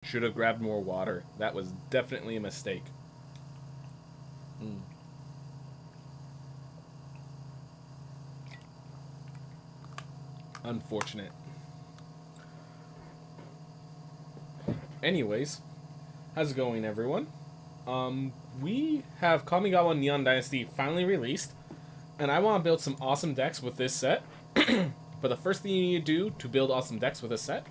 Should have grabbed more water. That was definitely a mistake. Unfortunate. Anyways, how's it going, everyone? We have Kamigawa Neon Dynasty finally released, and I want to build some awesome decks with this set. But the first thing you need to do to build awesome decks with a set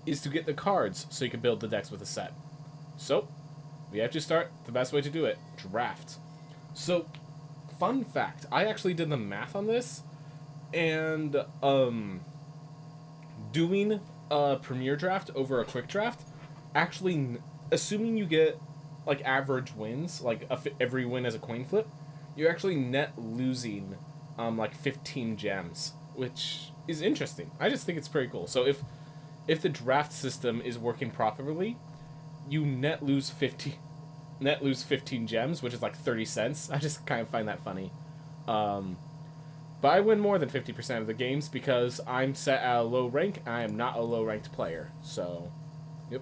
is to get the cards so you can build the decks with a set. So, we have to start the best way to do it, draft. So, fun fact, I actually did the math on this, and doing a premier draft over a quick draft, actually, assuming you get like average wins, like every win as a coin flip, you're actually net losing like 15 gems, which is interesting. I just think it's pretty cool. So if the draft system is working properly, you net lose 15 gems, which is like 30 cents. I just kind of find that funny. But I win more than 50% of the games because I'm set at a low rank. I am not a low ranked player. So, yep.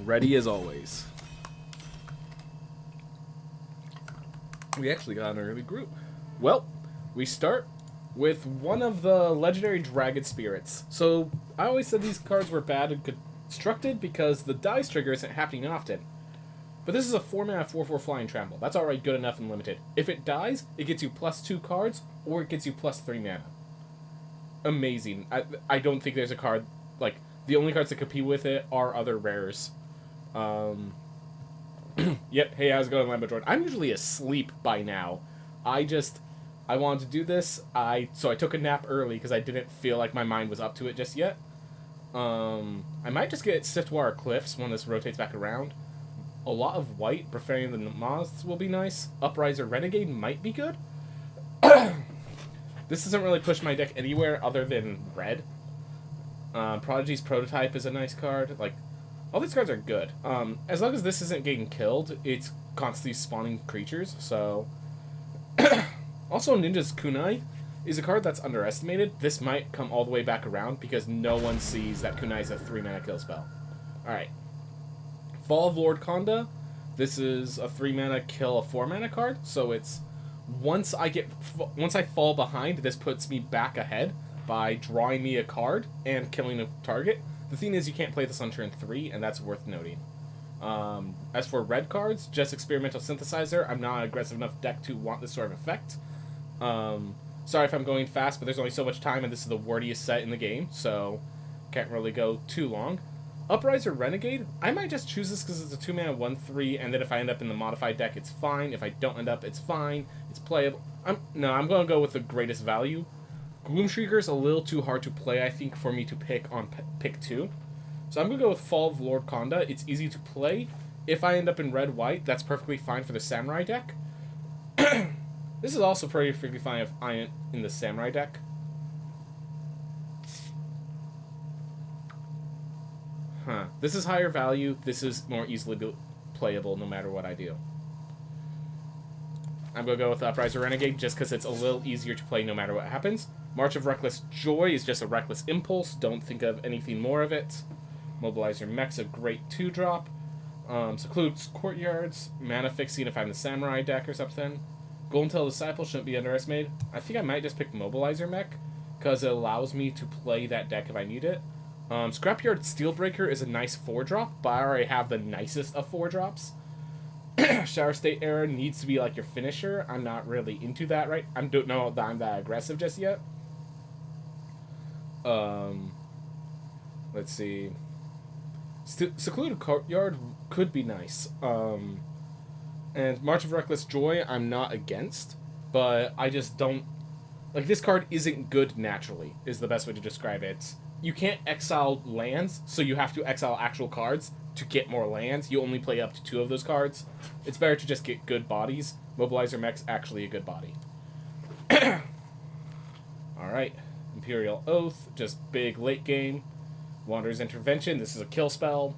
Ready as always. We actually got an early group. Well, we start with one of the legendary Dragon Spirits. So, I always said these cards were bad and constructed because the dice trigger isn't happening often. But this is a 4-mana 4/4 flying trample. That's already good enough and limited. If it dies, it gets you +2 cards, or it gets you +3 mana. Amazing. I don't think there's a card, like, the only cards that compete with it are other rares. Yep, hey, how's it going, Lambo Jordan? I'm usually asleep by now. I wanted to do this, so I took a nap early because I didn't feel like my mind was up to it just yet. I might just get Stiftwater Cliffs when this rotates back around. A lot of white, preferring the Moths, will be nice. Upriser Renegade might be good. This doesn't really push my deck anywhere other than red. Prodigy's Prototype is a nice card. Like, all these cards are good. As long as this isn't getting killed, it's constantly spawning creatures, so... Also, Ninja's Kunai is a card that's underestimated. This might come all the way back around because no one sees that Kunai is a 3-mana kill spell. Alright. Fall of Lord Konda. This is a 3-mana kill a 4-mana card, so it's once I fall behind, this puts me back ahead by drawing me a card and killing a target. The thing is, you can't play this on turn 3, and that's worth noting. As for red cards, just Experimental Synthesizer. I'm not an aggressive enough deck to want this sort of effect. Sorry if I'm going fast, but there's only so much time, and this is the wordiest set in the game, so can't really go too long. Upriser Renegade, I might just choose this because it's a 2-mana 1/3, and then if I end up in the modified deck, it's fine. If I don't end up, it's fine. It's playable. I'm going to go with the greatest value. Gloomshrieker is a little too hard to play, I think, for me to pick on pick 2. So I'm going to go with Fall of Lord Konda. It's easy to play. If I end up in red-white, that's perfectly fine for the Samurai deck. This is also perfectly fine if I am in the Samurai deck. This is higher value. This is more easily playable no matter what I do. I'm going to go with Upriser Renegade just because it's a little easier to play no matter what happens. March of Reckless Joy is just a Reckless Impulse. Don't think of anything more of it. Mobilizer Mech's a great 2-drop. Secludes Courtyards. Mana Fixing if I'm the Samurai deck or something. Golden Tail Disciple shouldn't be underestimated. I think I might just pick Mobilizer Mech because it allows me to play that deck if I need it. Scrapyard Steelbreaker is a nice 4-drop, but I already have the nicest of 4-drops. Shower State Era needs to be like your finisher. I'm not really into that, right? I don't know that I'm that aggressive just yet. Let's see. Secluded Courtyard could be nice. And March of Reckless Joy, I'm not against, but I just don't... Like, this card isn't good naturally, is the best way to describe it. You can't exile lands, so you have to exile actual cards to get more lands. You only play up to 2 of those cards. It's better to just get good bodies. Mobilizer Mech's actually a good body. Alright. Imperial Oath, just big late game. Wanderer's Intervention, this is a kill spell.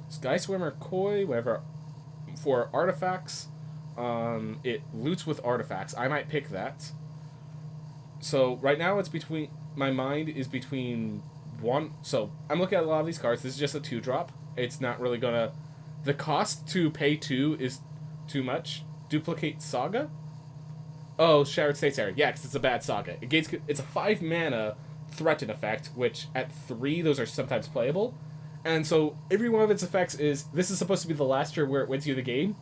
Sky Swimmer Koi, whatever. For artifacts, it loots with artifacts. I might pick that. So right now it's between my mind is between one. So I'm looking at a lot of these cards. This is just a 2-drop. It's not really gonna. The cost to pay 2 is too much. Duplicate Saga. Oh, Shattered States Era. Yeah, because it's a bad Saga. It's a 5 mana threaten effect, which at 3 those are sometimes playable. And so every one of its effects is, this is supposed to be the last turn where it wins you the game.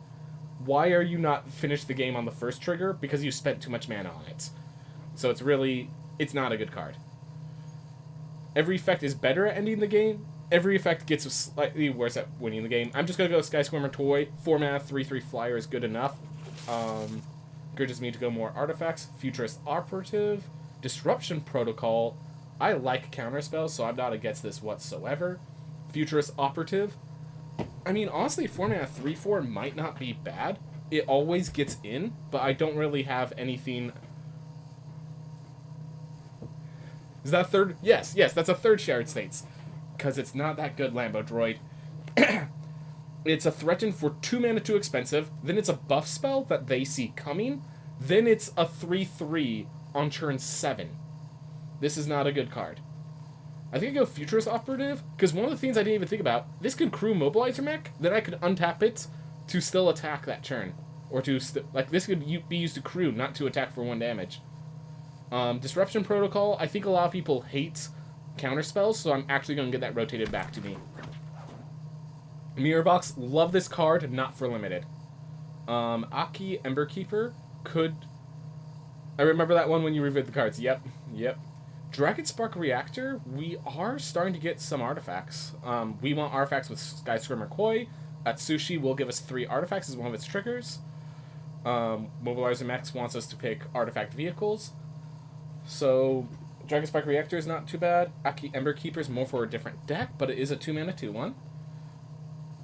Why are you not finished the game on the first trigger? Because you spent too much mana on it. So it's not a good card. Every effect is better at ending the game. Every effect gets slightly worse at winning the game. I'm just going to go Skyscreamer Toy. 4 mana, 3/3 flyer is good enough. Encourages me to go more artifacts. Futurist Operative. Disruption Protocol. I like counterspells, so I'm not against this whatsoever. Futurist Operative. I mean, honestly, 4 mana 3/4 might not be bad. It always gets in, but I don't really have anything. Is that a third? Yes, that's a third Shattered States. Because it's not that good, Lambo Droid. It's a threaten for 2 mana too expensive. Then it's a buff spell that they see coming. Then it's a 3/3 on turn 7. This is not a good card. I think I go Futurist Operative, because one of the things I didn't even think about, this could crew Mobilizer Mech, then I could untap it to still attack that turn. Or to, this could be used to crew, not to attack for 1 damage. Disruption Protocol, I think a lot of people hate counterspells, so I'm actually going to get that rotated back to me. Mirror Box, love this card, not for limited. Aki Emberkeeper could... I remember that one when you reviewed the cards. Yep. Dragon Spark Reactor, we are starting to get some artifacts. We want artifacts with Skyscreamer Koi. Atsushi will give us 3 artifacts as one of its triggers. Mobilizer Max wants us to pick artifact vehicles. So, Dragon Spark Reactor is not too bad. Aki Emberkeeper is more for a different deck, but it is a 2 mana 2/1.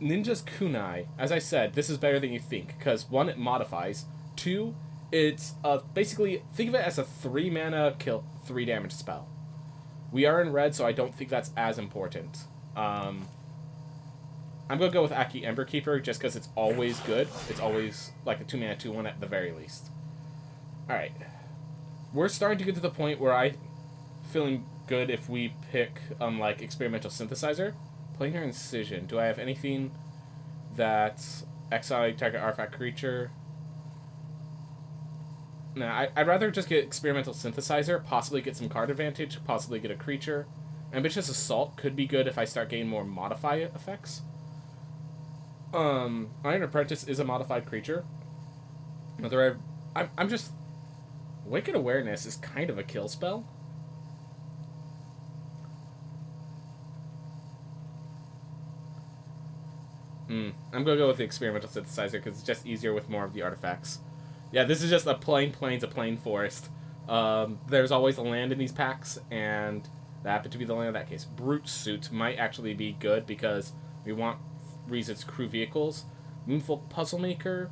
Ninja's Kunai, as I said, this is better than you think, because 1, it modifies. 2, it's basically, think of it as a 3 mana kill 3 damage spell. We are in red, so I don't think that's as important. I'm going to go with Aki Emberkeeper just because it's always good. It's always like a 2 mana 2/1 at the very least. Alright. We're starting to get to the point where I'm feeling good if we pick, like, Experimental Synthesizer. Planar Incision. Do I have anything that's exile target artifact creature? Nah, I'd rather just get Experimental Synthesizer, possibly get some card advantage, possibly get a creature. Ambitious Assault could be good if I start getting more modify effects. Iron Apprentice is a modified creature. I'm just... Wicked Awareness is kind of a kill spell. I'm going to go with the Experimental Synthesizer because it's just easier with more of the artifacts. Yeah, this is just a plain plains, a plain forest. There's always a land in these packs, and that happened to be the land in that case. Brute Suit might actually be good because we want reasons crew vehicles. Moonfolk Puzzlemaker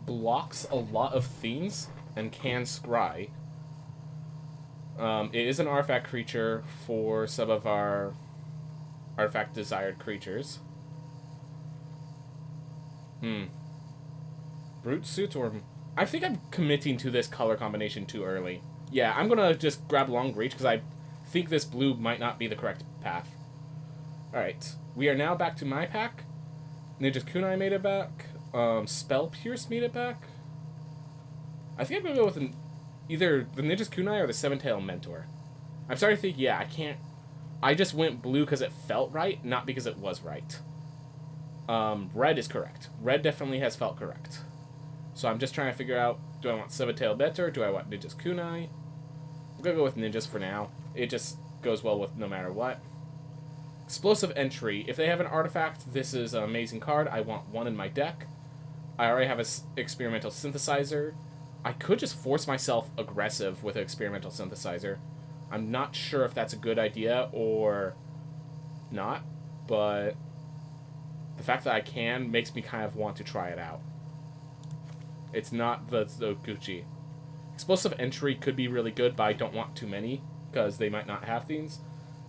blocks a lot of things and can scry. It is an artifact creature for some of our artifact desired creatures. Brute Suit or... I think I'm committing to this color combination too early. Yeah, I'm going to just grab Long Reach because I think this blue might not be the correct path. Alright, we are now back to my pack. Ninja's Kunai made it back. Spell Pierce made it back. I think I'm going to go with either the Ninja's Kunai or the Seven-Tail Mentor. I'm starting to think, yeah, I can't... I just went blue because it felt right, not because it was right. Red is correct. Red definitely has felt correct. So I'm just trying to figure out, do I want Seven-Tail Mentor? Do I want Ninja's Kunai? I'm going to go with Ninjas for now. It just goes well with no matter what. Explosive Entry. If they have an artifact, this is an amazing card. I want 1 in my deck. I already have an Experimental Synthesizer. I could just force myself aggressive with an Experimental Synthesizer. I'm not sure if that's a good idea or not, but the fact that I can makes me kind of want to try it out. It's not the Gucci. Explosive Entry could be really good, but I don't want too many, because they might not have things.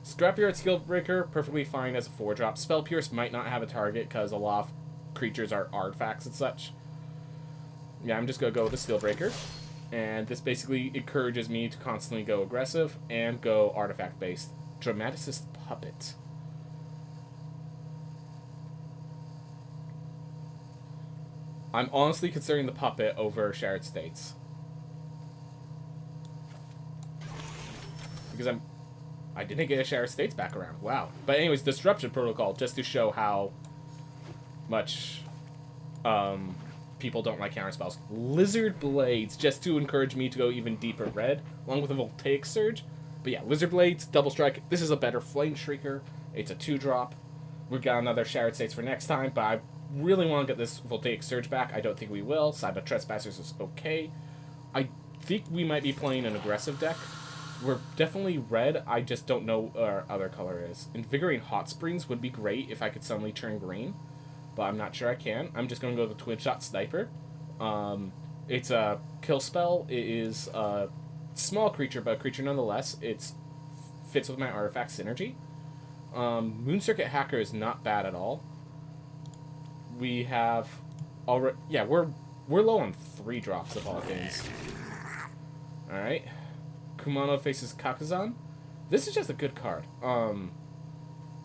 Scrapyard Skillbreaker, perfectly fine as a 4-drop. Spell Pierce might not have a target, because a lot of creatures are artifacts and such. Yeah, I'm just going to go with the Skillbreaker. And this basically encourages me to constantly go aggressive and go artifact-based. Dramaticist Puppet. I'm honestly considering the Puppet over Shared States. Because I didn't get a Shared States back around. Wow. But anyways, Disruption Protocol, just to show how much people don't like counterspells. Lizard Blades, just to encourage me to go even deeper red, along with a Voltaic Surge. But yeah, Lizard Blades, Double Strike. This is a better Flame Shrieker. It's a 2-drop. We've got another Shared States for next time, but I really want to get this Voltaic Surge back. I don't think we will. Cyber Trespassers is okay. I think we might be playing an aggressive deck. We're definitely red. I just don't know what our other color is. Invigorating Hot Springs would be great if I could suddenly turn green, but I'm not sure I can. I'm just going to go with Twin Shot Sniper. It's a kill spell. It is a small creature, but a creature nonetheless. It fits with my artifact synergy. Moon Circuit Hacker is not bad at all. We have already, yeah, we're low on 3 drops of all things. All right, Kumano faces Kakazan. This is just a good card.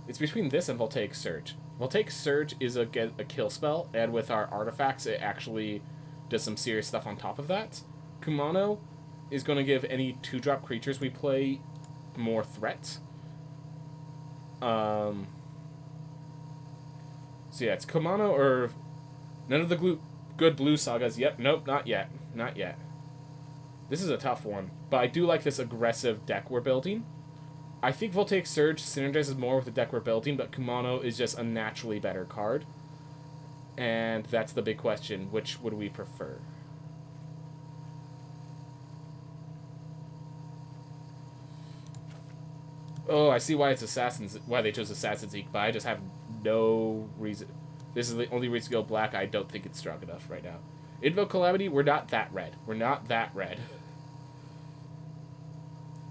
It's between this and Voltaic Surge. Voltaic Surge is a kill spell, and with our artifacts, it actually does some serious stuff on top of that. Kumano is going to give any 2-drop creatures we play more threat. So yeah, it's Kumano or none of the good blue sagas. Yep, nope, not yet. Not yet. This is a tough one, but I do like this aggressive deck we're building. I think Voltaic Surge synergizes more with the deck we're building, but Kumano is just a naturally better card. And that's the big question. Which would we prefer? Oh, I see why it's Assassins. Why they chose Assassin's Ink, but I just have no reason. This is the only reason to go black. I don't think it's strong enough right now. Invoke Calamity, we're not that red. We're not that red.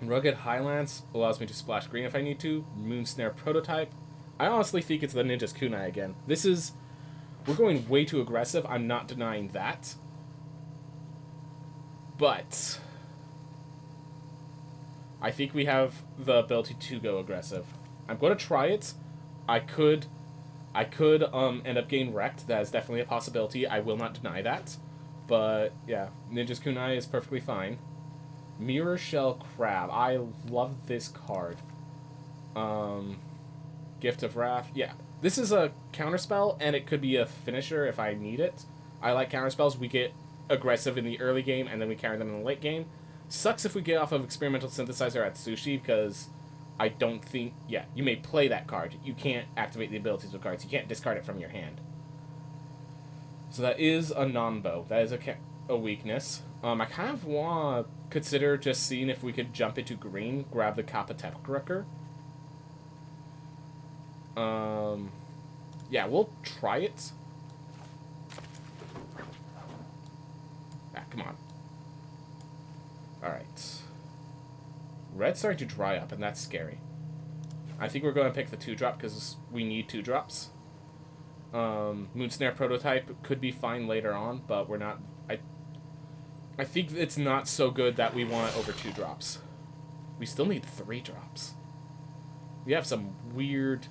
Rugged Highlands allows me to splash green if I need to. Moonsnare Prototype. I honestly think it's the Ninja's Kunai again. This is... We're going way too aggressive. I'm not denying that. But... I think we have the ability to go aggressive. I'm going to try it. I could end up getting wrecked. That is definitely a possibility. I will not deny that. But, yeah. Ninja's Kunai is perfectly fine. Mirror Shell Crab. I love this card. Gift of Wrath. Yeah. This is a counterspell, and it could be a finisher if I need it. I like counterspells. We get aggressive in the early game, and then we carry them in the late game. Sucks if we get off of Experimental Synthesizer at Sushi, because I don't think... Yeah, you may play that card. You can't activate the abilities of cards. You can't discard it from your hand. So that is a non-bow. That is a weakness. I kind of want to consider just seeing if we could jump into green, grab the Kappa Techrucker. Yeah, we'll try it. Ah, come on. Alright. Red's starting to dry up, and that's scary. I think we're going to pick the 2-drop because we need 2-drops. Moonsnare Prototype could be fine later on, but we're not... I think it's not so good that we want it over 2 drops. We still need 3 drops. We have some weird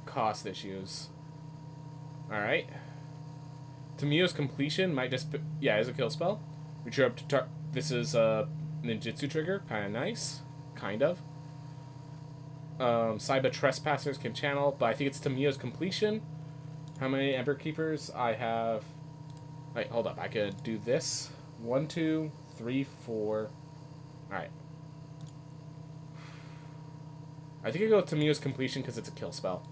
cost issues. Alright. Tamiyo's Completion might just... Yeah, is a kill spell. Reach up to... This is a ninjutsu trigger. Kind of nice. Kind of. Cyber Trespassers can channel, but I think it's Tamiyo's Completion. How many Ember Keepers? I have... Wait, hold up. I could do this. 1, 2, 3, 4. Alright. I think I go with Tamiyo's Completion because it's a kill spell.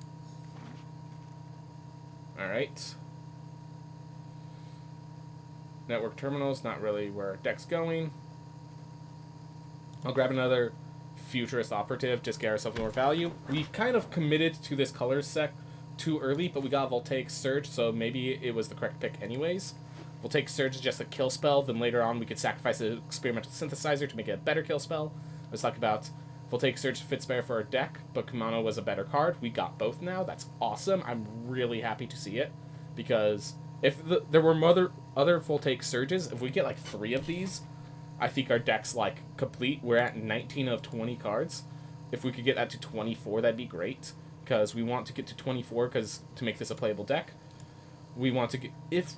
Alright. Network Terminals, not really where our deck's going. I'll grab another Futurist Operative, just get ourselves more value. We kind of committed to this color set too early, but we got Voltaic Surge, so maybe it was the correct pick anyways. Voltaic Surge is just a kill spell, then later on we could sacrifice the Experimental Synthesizer to make it a better kill spell. Let's talk about Voltaic Surge fits better for our deck, but Kumano was a better card. We got both now. That's awesome. I'm really happy to see it, because if there were other Voltaic Surges, if we get like 3 of these, I think our deck's, like, complete. We're at 19 of 20 cards. If we could get that to 24, that'd be great. Because we want to get to 24 to make this a playable deck. We want to get... If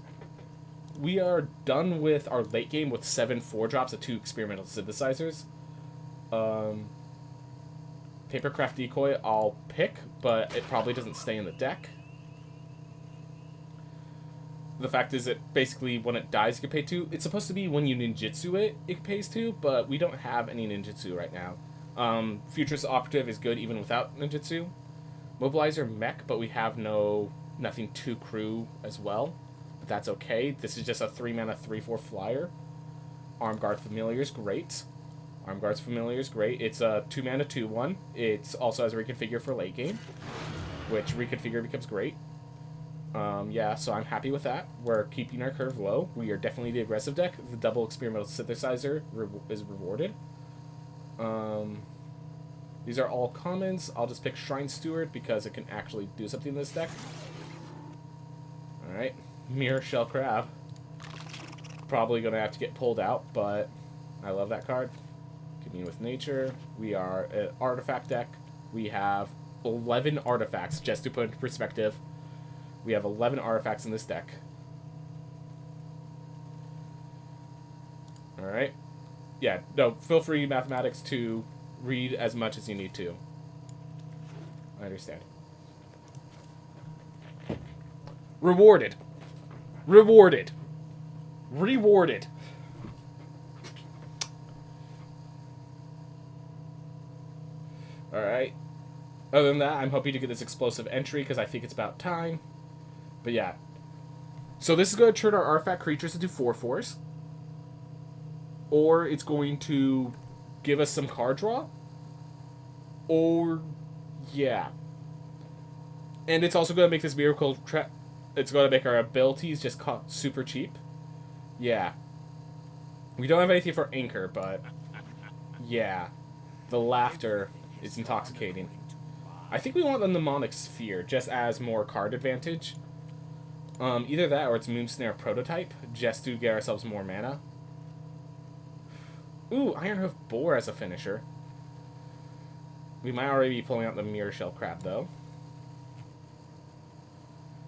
we are done with our late game with 7 4-drops of 2 experimental synthesizers, Papercraft Decoy I'll pick, but it probably doesn't stay in the deck. The fact is that basically when it dies, you can pay 2. It's supposed to be when you ninjutsu it, it pays 2, but we don't have any ninjutsu right now. Futurist Operative is good even without ninjutsu. Mobilizer Mech, but we have nothing to crew as well. But that's okay. This is just a 3-mana 3/4 flyer. Armguard Familiar is great. Armguard's Familiar is great. It's a 2-mana 2/1. It also has a reconfigure for late game, which reconfigure becomes great. Yeah, so I'm happy with that. We're keeping our curve low. We are definitely the aggressive deck. The double experimental synthesizer is rewarded. These are all commons. I'll just pick Shrine Steward because it can actually do something in this deck. Alright. Mirror Shell Crab. Probably going to have to get pulled out, but I love that card. Commune with Nature. We are an artifact deck. We have 11 artifacts, just to put into perspective. We have 11 artifacts in this deck. Alright. Yeah, no, feel free, mathematics, to read as much as you need to. I understand. Rewarded. Rewarded. Rewarded. Alright. Other than that, I'm hoping to get this explosive entry because I think it's about time. But yeah. So this is going to turn our artifact creatures into 4/4s. Or it's going to give us some card draw. Or, yeah. And it's also going to make this miracle trap. It's going to make our abilities just super cheap. Yeah. We don't have anything for Anchor, but yeah. The laughter is intoxicating. I think we want the Mnemonic Sphere just as more card advantage. Either that or it's Moonsnare Prototype, just to get ourselves more mana. Ooh, Ironhoof Boar as a finisher. We might already be pulling out the Mirror Shell Crab, though.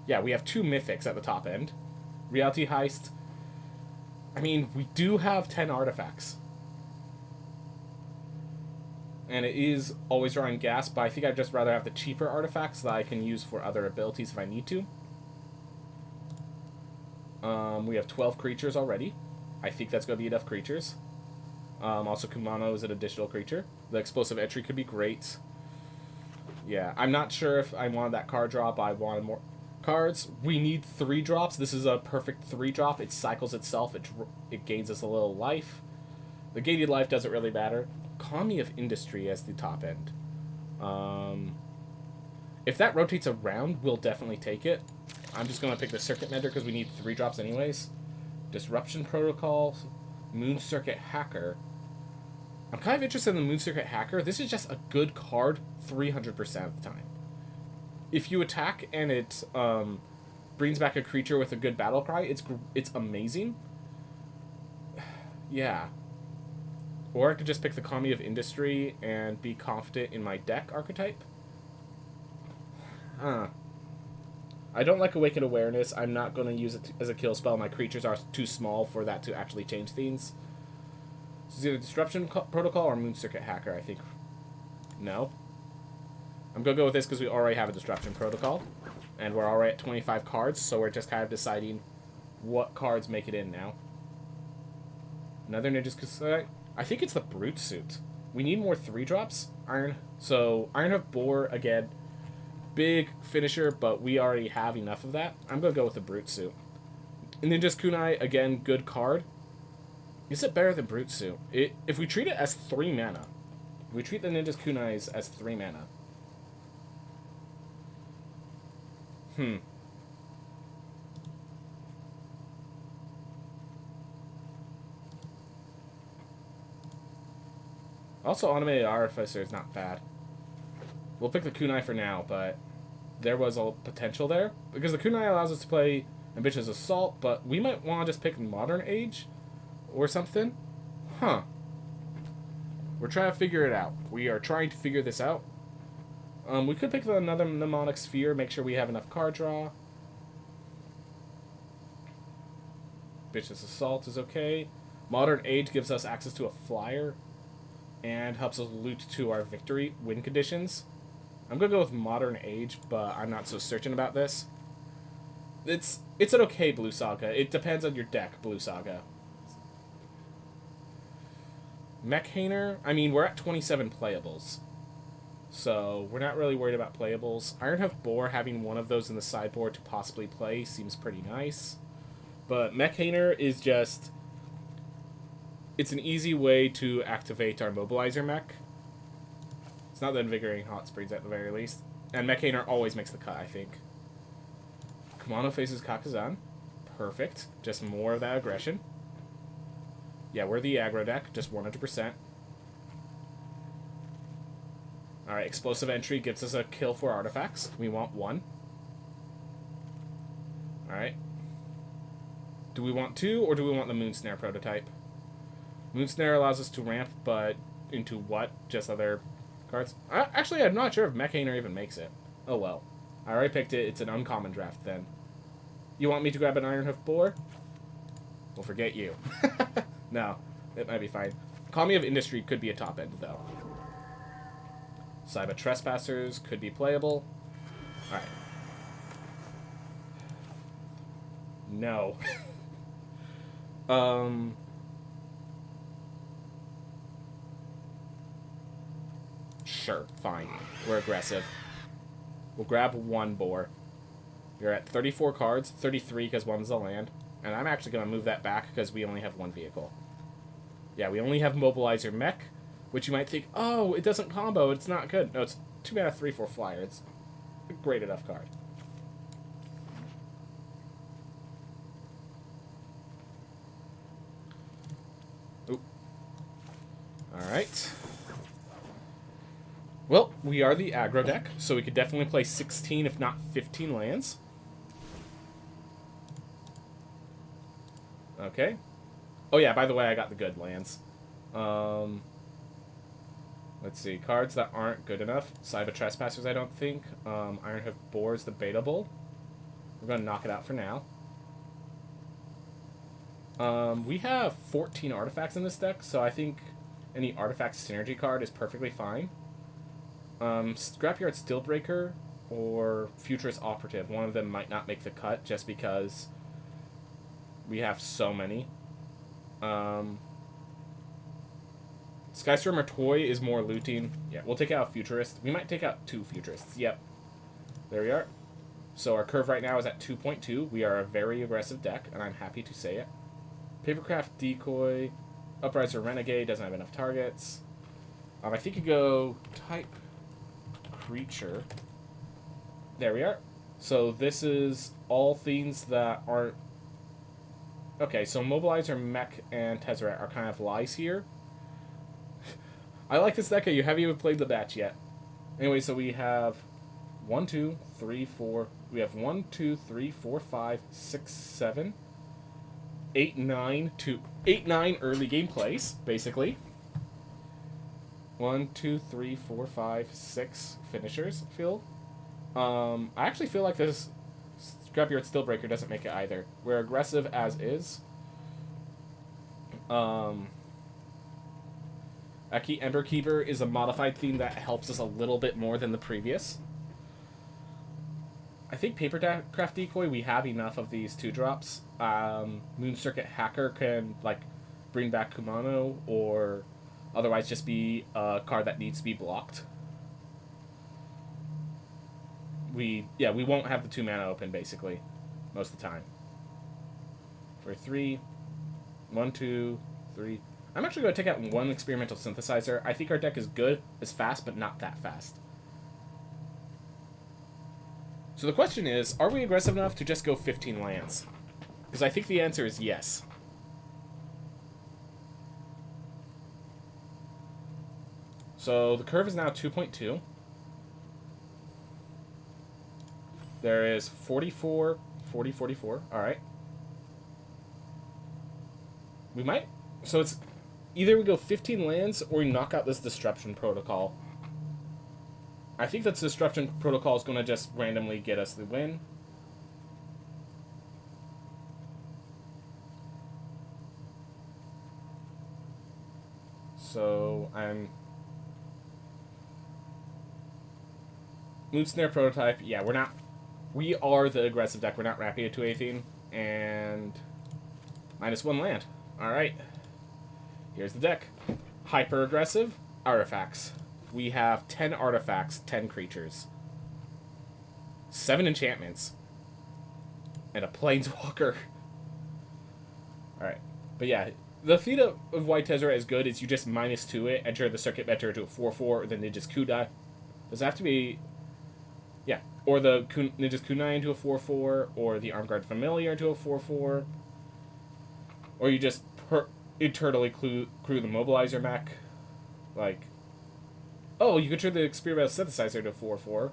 Yeah, we have 2 Mythics at the top end. Reality Heist. I mean, we do have 10 artifacts. And it is always drawing gas, but I think I'd just rather have the cheaper artifacts that I can use for other abilities if I need to. We have 12 creatures already. I think that's going to be enough creatures. Also, Kumano is an additional creature. The explosive entry could be great. Yeah, I'm not sure if I wanted that card drop, but I wanted more cards. We need 3 drops. This is a perfect 3 drop. It cycles itself. It gains us a little life. The gated life doesn't really matter. Economy of Industry as the top end. If that rotates around, we'll definitely take it. I'm just going to pick the Circuit Mender because we need 3 drops anyways. Disruption Protocol, Moon Circuit Hacker. I'm kind of interested in the Moon Circuit Hacker. This is just a good card 300% of the time. If you attack and it brings back a creature with a good battle cry, it's amazing. Yeah. Or I could just pick the Economy of Industry and be confident in my deck archetype. I don't like Awakened Awareness. I'm not going to use it as a kill spell. My creatures are too small for that to actually change things. So it's either Disruption Protocol or Moon Circuit Hacker, I think. No. I'm going to go with this because we already have a Disruption Protocol. And we're already at 25 cards, so we're just kind of deciding what cards make it in now. Another Ninja's Kusai. I think it's the Brute Suit. We need more 3-drops. Ironhoof Boar, again, big finisher, but we already have enough of that. I'm going to go with the Brute Suit. Ninja's Kunai, again, good card. Is it better than Brute Suit? If we treat it as 3 mana, if we treat the Ninja's Kunais as 3 mana. Also, Automated Artificer is not bad. We'll pick the Kunai for now, but there was a potential there. Because the Kunai allows us to play Ambitious Assault, but we might want to just pick Modern Age or something. Huh. We're trying to figure it out. We are trying to figure this out. We could pick another mnemonic sphere, make sure we have enough card draw. Vicious Assault is okay. Modern Age gives us access to a flyer and helps us loot to our victory win conditions. I'm going to go with Modern Age, but I'm not so certain about this. It's an okay Blue Saga. It depends on your deck, Blue Saga. Mechhaner, I mean, we're at 27 playables. So, we're not really worried about playables. Ironhoof Boar, having one of those in the sideboard to possibly play seems pretty nice. But Mechhaner is just... It's an easy way to activate our Mobilizer mech. It's not the Invigorating Hot Springs at the very least. And Mechhaner always makes the cut, I think. Kumano faces Kakazan. Perfect. Just more of that aggression. Yeah, we're the aggro deck, just 100%. Alright, Explosive Entry gives us a kill for artifacts. We want 1. Alright. Do we want 2, or do we want the Moonsnare prototype? Moonsnare allows us to ramp, but into what? Just other cards? Actually, I'm not sure if Mechhaner even makes it. Oh well. I already picked it. It's an uncommon draft then. You want me to grab an Ironhoof Boar? Well, forget you. No, it might be fine. Economy of Industry could be a top end, though. Cyber Trespassers could be playable. Alright. No. Sure, fine. We're aggressive. We'll grab 1 boar. You're at 34 cards, 33 because 1's a land. And I'm actually going to move that back because we only have 1 vehicle. Yeah, we only have Mobilizer Mech, which you might think, oh, it doesn't combo, it's not good. No, it's 2 mana 3/4 flyer. It's a great enough card. Oop. Alright. Well, we are the aggro deck, so we could definitely play 16, if not 15 lands. Okay. Oh yeah, by the way, I got the good lands. Let's see. Cards that aren't good enough. Cyber Trespassers, I don't think. Ironhoof Boar is debatable. We're going to knock it out for now. We have 14 artifacts in this deck, so I think any artifact synergy card is perfectly fine. Scrapyard Steelbreaker or Futurist Operative. One of them might not make the cut just because we have so many. Skystormer Toy is more looting. Yeah, we'll take out a Futurist. We might take out 2 Futurists. Yep. There we are. So our curve right now is at 2.2. We are a very aggressive deck, and I'm happy to say it. Papercraft Decoy. Upriser Renegade doesn't have enough targets. I think you go type creature. There we are. So this is all things that aren't... Okay, so Mobilizer, Mech, and Tezzeret are kind of lies here. I like this deck. You haven't even played the batch yet. Anyway, so we have 1, 2, 3, 4. We have 1, 2, 3, 4, 5, 6, 7, 8, 9 to 8, 9 early game plays, basically. 1, 2, 3, 4, 5, 6 finishers, I feel. I actually feel like this Scrapyard Steelbreaker doesn't make it either. We're aggressive as is. Aki Emberkeeper is a modified theme that helps us a little bit more than the previous. I think Papercraft Decoy, we have enough of these 2-drops. Moon Circuit Hacker can, like, bring back Kumano, or otherwise just be a card that needs to be blocked. We won't have the 2 mana open, basically, most of the time. For 3, 1, 2, 3... I'm actually going to take out 1 Experimental Synthesizer. I think our deck is good, it's fast, but not that fast. So the question is, are we aggressive enough to just go 15 lands? Because I think the answer is yes. So the curve is now 2.2. There is 44, 40, 44. Alright. We might... So it's... Either we go 15 lands or we knock out this Disruption Protocol. I think that Disruption Protocol is going to just randomly get us the win. So I'm... Moon Snare Prototype. Yeah, we're not... We are the aggressive deck. We're not wrapping it to anything. And... -1 land. Alright. Here's the deck. Hyper aggressive. Artifacts. We have 10 artifacts, 10 creatures. 7 enchantments. And a planeswalker. Alright. But yeah, the feat of White Tezzeret is good. Is you just -2 it, enter the Circuit Mentor to a 4/4, or the Ninja's Kunai. Does it have to be... Yeah. Or the Ninja's Kunai into a 4/4, or the Armguard Familiar into a 4/4. Or you just internally crew the Mobilizer mech. Like... Oh, you could turn the Experimental Synthesizer to 4/4.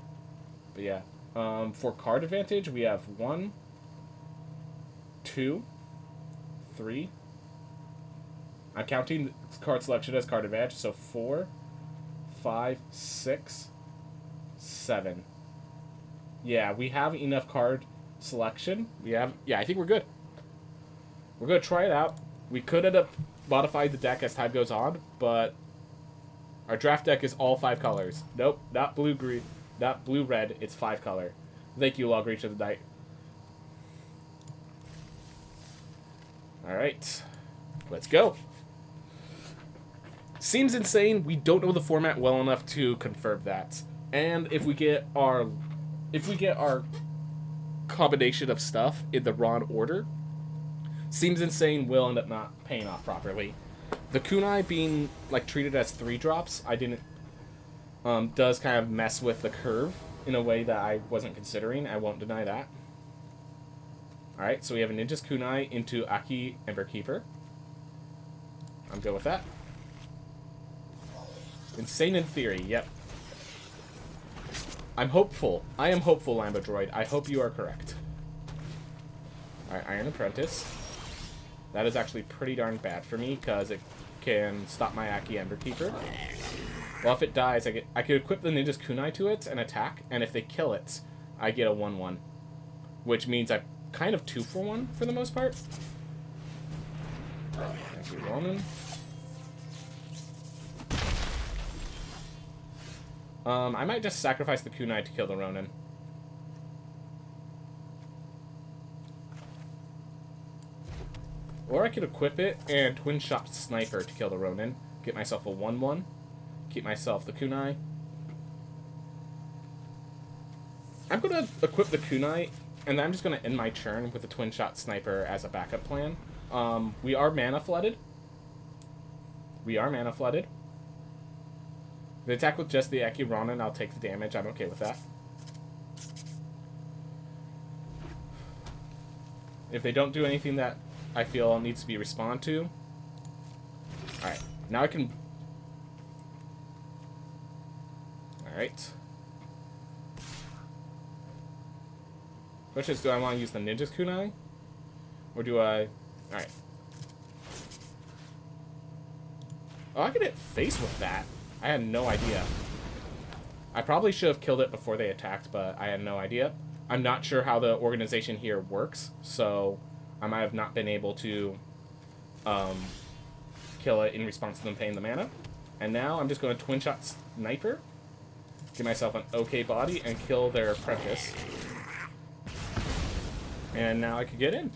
But yeah. For card advantage, we have 1, 2, 3. I'm counting card selection as card advantage, so 4, 5, 6, 7. Yeah, we have enough card selection. We have... Yeah, I think we're good. We're going to try it out. We could end up modifying the deck as time goes on, but... Our draft deck is all 5 colors. Nope, not blue-green, not blue-red, it's 5 color. Thank you, Log Reach of the Night. Alright. Let's go. Seems insane. We don't know the format well enough to confirm that. And if we get our combination of stuff in the wrong order, seems insane will end up not paying off properly. The Kunai being like treated as 3 drops, I didn't does kind of mess with the curve in a way that I wasn't considering. I won't deny that. Alright, so we have a Ninja's Kunai into Aki Emberkeeper. I'm good with that. Insane in theory, yep. I'm hopeful. I am hopeful, Lambo Droid. I hope you are correct. Alright, Iron Apprentice. That is actually pretty darn bad for me, because it can stop my Aki Emberkeeper. Well, if it dies, I could equip the Ninja's Kunai to it and attack, and if they kill it, I get a 1/1. Which means I'm kind of 2-for-1 for the most part. Thank you, Ronan. I might just sacrifice the Kunai to kill the Ronin. Or I could equip it and Twin Shot Sniper to kill the Ronin. Get myself a 1/1. Keep myself the Kunai. I'm going to equip the Kunai, and then I'm just going to end my turn with the Twin Shot Sniper as a backup plan. We are mana flooded. We are mana flooded. If they attack with just the Aki Ronin, I'll take the damage. I'm okay with that. If they don't do anything that I feel needs to be responded to. Alright, now I can... Alright. Question is, do I want to use the Ninja's Kunai? Or do I... Alright. Oh, I could hit face with that. I had no idea. I probably should have killed it before they attacked, but I had no idea. I'm not sure how the organization here works, so I might have not been able to kill it in response to them paying the mana. And now I'm just going to Twin Shot Sniper, give myself an okay body, and kill their apprentice. And now I can get in.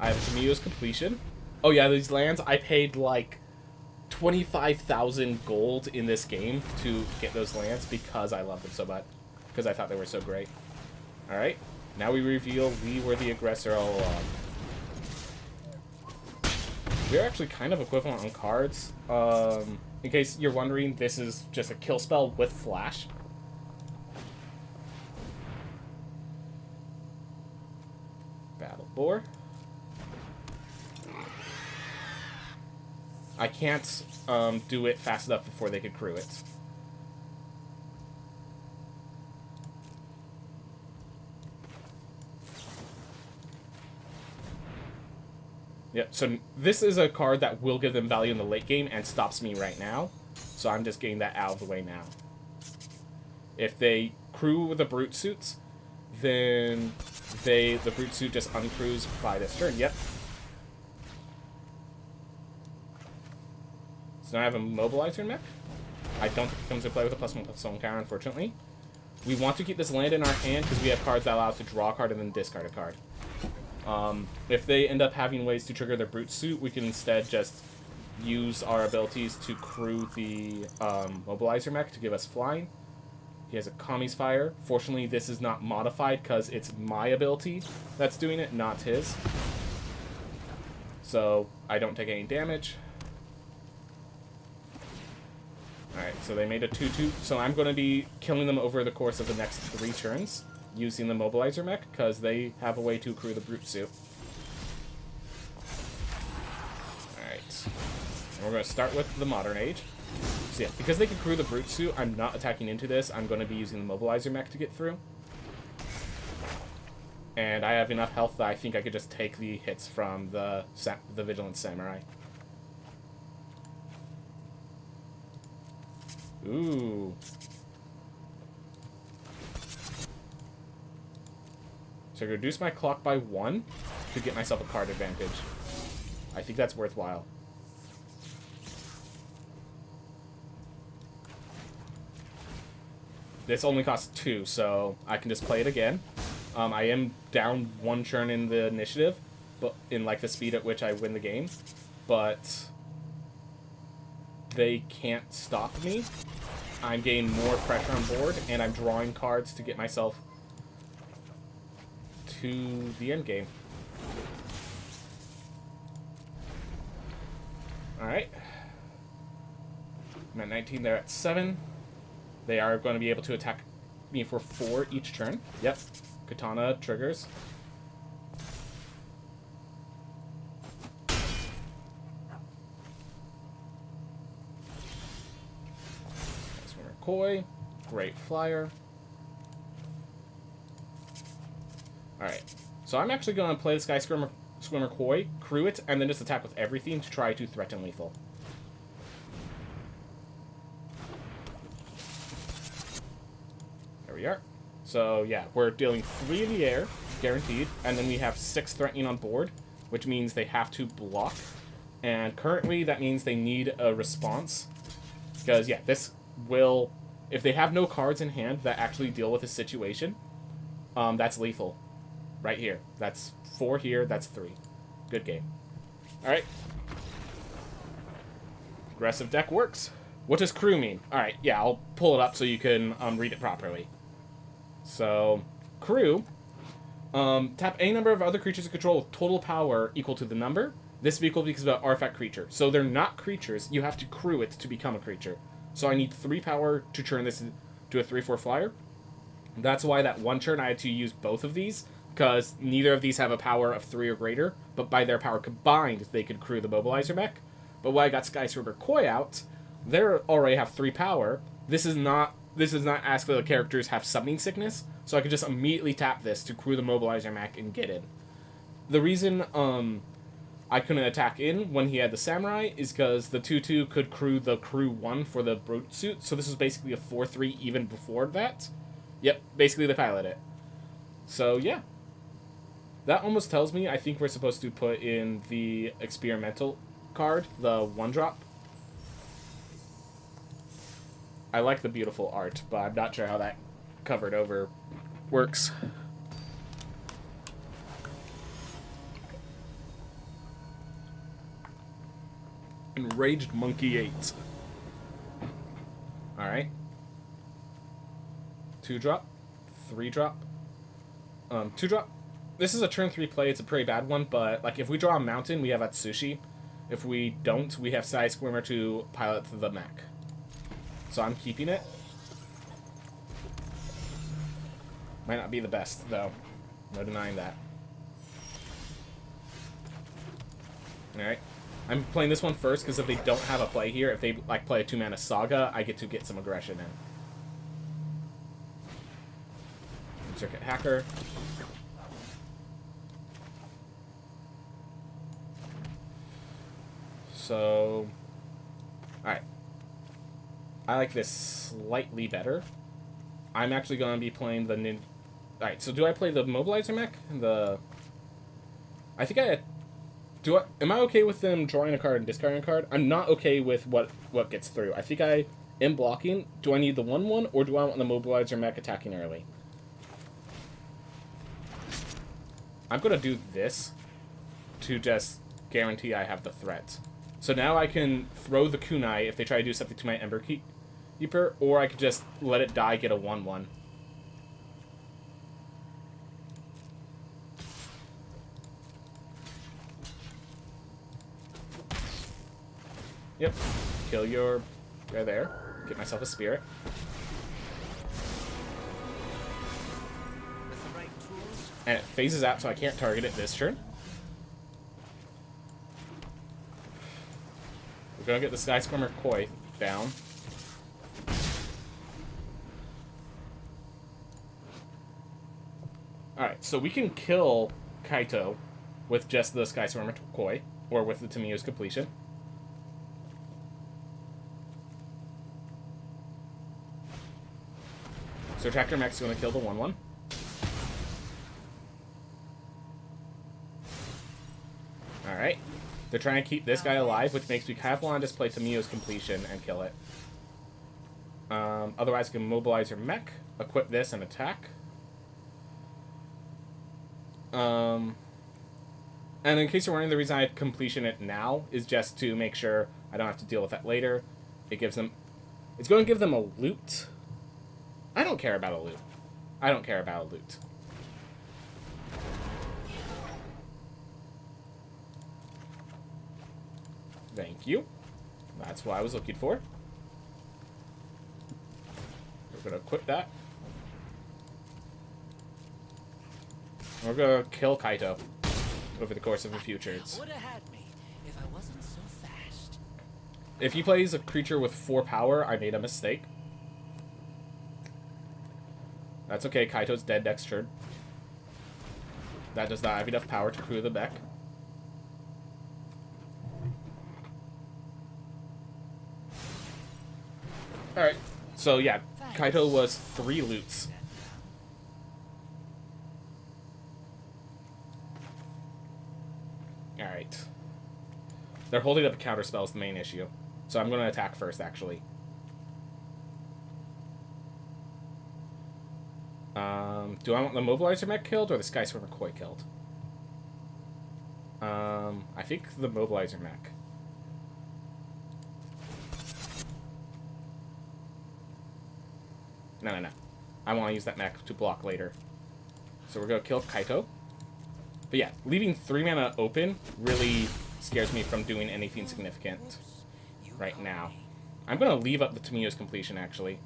I have Tamiyo's Completion. Oh yeah, these lands, I paid like 25,000 gold in this game to get those lands because I love them so much. Because I thought they were so great. Alright, now we reveal we were the aggressor all along. We're actually kind of equivalent on cards. In case you're wondering, this is just a kill spell with flash. Battle Boar. I can't do it fast enough before they could crew it. Yep, so this is a card that will give them value in the late game and stops me right now. So I'm just getting that out of the way now. If they crew with the Brute Suits, then the Brute Suit just uncrews by this turn. Yep. So now I have a Mobilizer mech. I don't think it comes into play with a +1/+1 counter, unfortunately. We want to keep this land in our hand because we have cards that allow us to draw a card and then discard a card. If they end up having ways to trigger their Brute Suit, we can instead just use our abilities to crew the Mobilizer mech to give us flying. He has a Kami's Fire. Fortunately, this is not modified because it's my ability that's doing it, not his. So I don't take any damage. Alright, so they made a 2/2. So I'm going to be killing them over the course of the next 3 turns using the Mobilizer mech because they have a way to crew the Brute Suit. Alright. And we're going to start with the Modern Age. So yeah, because they can crew the Brute Suit, I'm not attacking into this. I'm going to be using the Mobilizer mech to get through. And I have enough health that I think I could just take the hits from the Vigilant Samurai. Ooh. So I reduce my clock by 1 to get myself a card advantage. I think that's worthwhile. This only costs 2, so I can just play it again. I am down 1 turn in the initiative, but in like the speed at which I win the game. But they can't stop me. I'm getting more pressure on board, and I'm drawing cards to get myself to the end game. Alright. I'm at 19, they're at 7. They are going to be able to attack me for 4 each turn. Yep. Katana triggers. Swimmer Koi. Great flyer. Alright. So I'm actually going to play this guy Swimmer Koi, crew it, and then just attack with everything to try to threaten lethal. There we are. So yeah, we're dealing 3 in the air, guaranteed, and then we have 6 threatening on board, which means they have to block. And currently that means they need a response. Because yeah, this will, if they have no cards in hand that actually deal with the situation, that's lethal. Right here. That's 4 here, that's 3. Good game. Alright. Aggressive deck works. What does crew mean? Alright, yeah, I'll pull it up so you can read it properly. So, crew, tap any number of other creatures you control with total power equal to the number. This vehicle becomes an artifact creature. So they're not creatures, you have to crew it to become a creature. So I need 3 power to turn this into a 3/4 flyer. That's why that 1 turn I had to use both of these, because neither of these have a power of 3 or greater, but by their power combined, they could crew the Mobilizer mech. But when I got Skyscraper Koi out, they already have 3 power. This is not ask that the characters have summoning sickness, so I could just immediately tap this to crew the Mobilizer mech and get in. The reason I couldn't attack in when he had the Samurai is because the 2/2 could crew the crew 1 for the Brute Suit, so this was basically a 4/3 even before that. Yep, basically they pilot it. So yeah. That almost tells me I think we're supposed to put in the experimental card, the 1-drop. I like the beautiful art, but I'm not sure how that covered over works. Enraged Monkey 8. Alright. 2-drop. 3-drop. 2-drop. This is a turn 3 play. It's a pretty bad one, but like if we draw a mountain, we have Atsushi. If we don't, we have Side Squimmer to pilot the mech. So I'm keeping it. Might not be the best, though. No denying that. Alright. I'm playing this one first, because if they don't have a play here, if they like play a 2-mana Saga, I get to get some aggression in. Circuit Hacker. So, alright. I like this slightly better. I'm actually going to be playing the nin... Alright, so do I play the mobilizer mech? I think I... Am I okay with them drawing a card and discarding a card? I'm not okay with what gets through. I think I am blocking. Do I need the 1/1, or do I want the mobilizer mech attacking early? I'm going to do this to just guarantee I have the threat. So now I can throw the kunai if they try to do something to my Ember Keeper, or I could just let it die, get a 1/1. Yep. Kill your... Right there. Get myself a spirit. And it phases out, so I can't target it this turn. We're gonna get the Sky Squirmer Koi down. Alright, so we can kill Kaito with just the Sky Swarmer Koi, or with the Tamiyo's completion. So Tractor Mech's going to kill the 1/1. Alright. They're trying to keep this guy alive, which makes me kind of want to just play Tamiyo's completion and kill it. Otherwise, I can mobilize your mech, equip this, and attack. And in case you're wondering, the reason I completion it now is just to make sure I don't have to deal with that later. It gives them... It's going to give them a loot. I don't care about a loot. I don't care about a loot. Thank you. That's what I was looking for. We're going to equip that. We're going to kill Kaito over the course of a few turns. If he plays a creature with 4 power, I made a mistake. That's okay, Kaito's dead next turn. That does not have enough power to crew the mech. Alright, so yeah, Kaito was 3 loots. Alright. They're holding up a counterspell is the main issue. So I'm going to attack first, actually. Do I want the Mobilizer mech killed or the Sky Swimmer Koi killed? I think the Mobilizer mech. No. I want to use that mech to block later. So we're going to kill Kaito. But yeah, leaving 3 mana open really scares me from doing anything significant right now. I'm going to leave up the Tamiyo's completion, actually.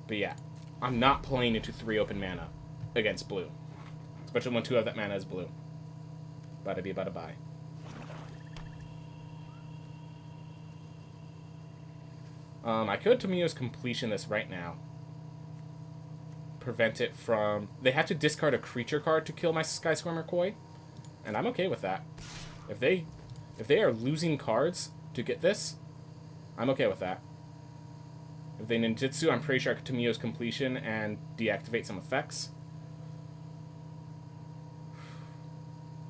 But yeah, I'm not playing into 3 open mana against blue. Especially when 2 of that mana is blue. Bada be bada bye. I could Tamiyo's completion this right now. Prevent it from... They have to discard a creature card to kill my Sky Swarmer Koi. And I'm okay with that. If they are losing cards to get this, I'm okay with that. If they ninjutsu, I'm pretty sure I could Tamiyo's completion and deactivate some effects.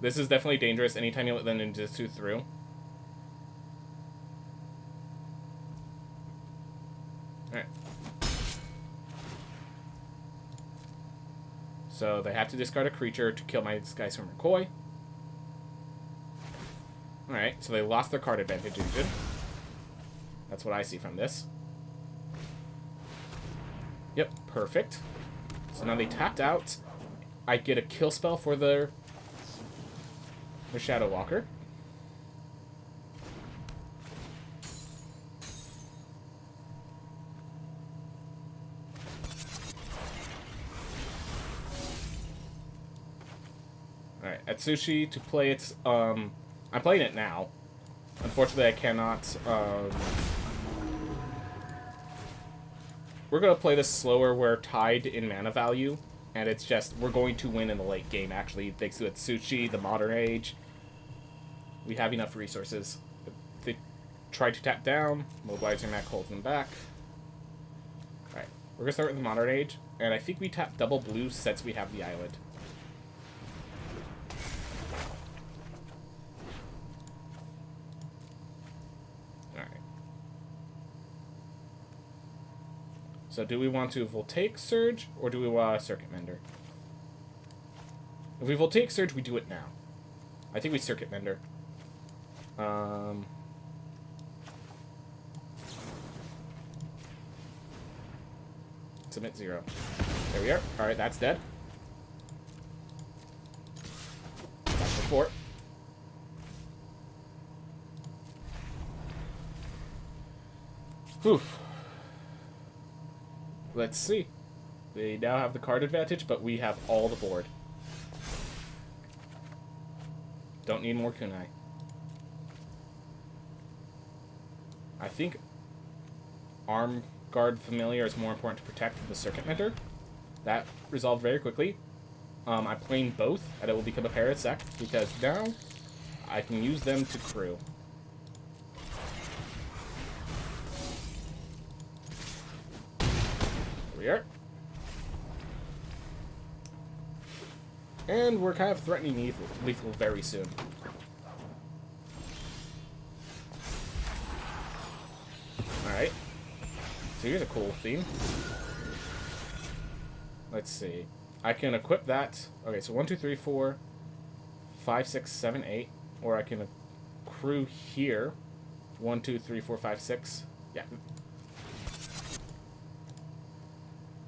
This is definitely dangerous anytime you let the ninjutsu through. Alright. So they have to discard a creature to kill my Sky Swimmer Koi. Alright, so they lost their card advantage engine. That's what I see from this. Yep, perfect. So now they tapped out. I get a kill spell for their Shadow Walker. Alright, Atsushi to play its, I'm playing it now. Unfortunately, I cannot, we're going to play this slower. We're tied in mana value, and it's just, we're going to win in the late game, actually, thanks to Atsushi, the Modern Age. We have enough resources. try to tap down. Mobilizer Mech holds them back. Alright, we're going to start with the Modern Age. And I think we tap double blue since we have the island. Alright. So do we want to Voltaic Surge, or do we want Circuit Mender? If we Voltaic Surge, we do it now. I think we Circuit Mender. Submit 0. There we are. Alright, that's dead. Back for 4. Whew. Let's see. They now have the card advantage, but we have all the board. Don't need more kunai. I think Arm Guard Familiar is more important to protect the Circuit Mender. That resolved very quickly. I'm playing both, and it will become a Parasect, because now I can use them to crew. Here we are. And we're kind of threatening lethal very soon. Alright. So here's a cool theme. Let's see. I can equip that. Okay, so 1, 2, 3, 4, 5, 6, 7, 8. Or I can accrue here. 1, 2, 3, 4, 5, 6. Yeah.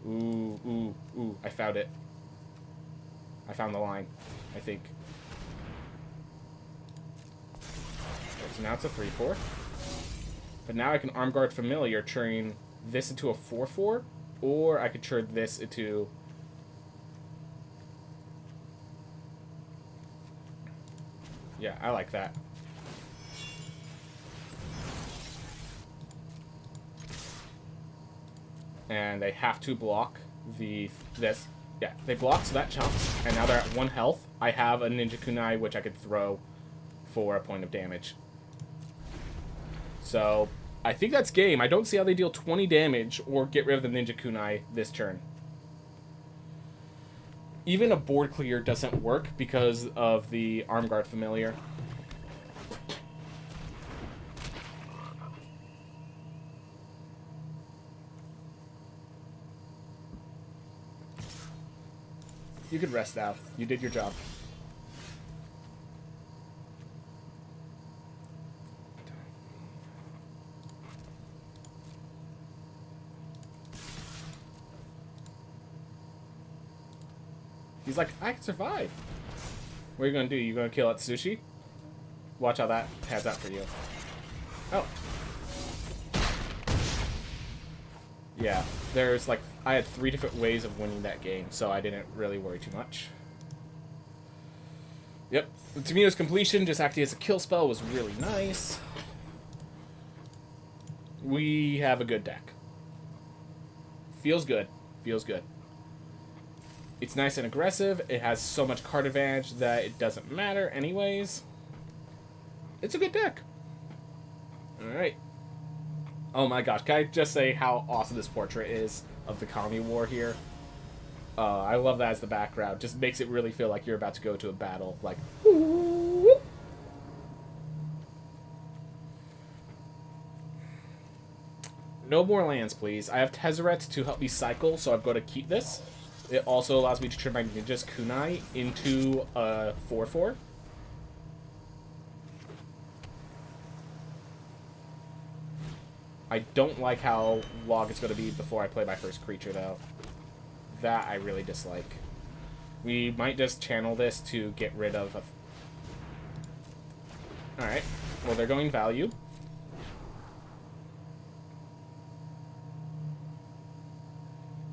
Ooh, ooh, ooh. I found it. I found the line, I think. Okay, so now it's a 3-4. But now I can Arm Guard Familiar, turning this into a 4-4, or I could turn this into... Yeah, I like that. And they have to block this. Yeah, they block, so that chumps. And now they're at 1 health. I have a Ninja Kunai, which I could throw for a point of damage. So, I think that's game. I don't see how they deal 20 damage or get rid of the Ninja Kunai this turn. Even a board clear doesn't work because of the Arm Guard Familiar. You could rest now. You did your job. He's like, I can survive. What are you gonna do? You gonna kill Atsushi? Watch how that pans out for you. Oh. Yeah, there's like, I had 3 different ways of winning that game, so I didn't really worry too much. Yep, Tamino's completion, just acting as a kill spell, was really nice. We have a good deck. Feels good. Feels good. It's nice and aggressive. It has so much card advantage that it doesn't matter anyways. It's a good deck. Alright. Oh my gosh, can I just say how awesome this portrait is of the Kami War here? I love that as the background. Just makes it really feel like you're about to go to a battle. Like, whoo! No more lands, please. I have Tezzeret to help me cycle, so I've got to keep this. It also allows me to turn my Ninja's Kunai into a 4-4. I don't like how long it's going to be before I play my first creature, though. That I really dislike. We might just channel this to get rid of... Alright. Well, they're going value.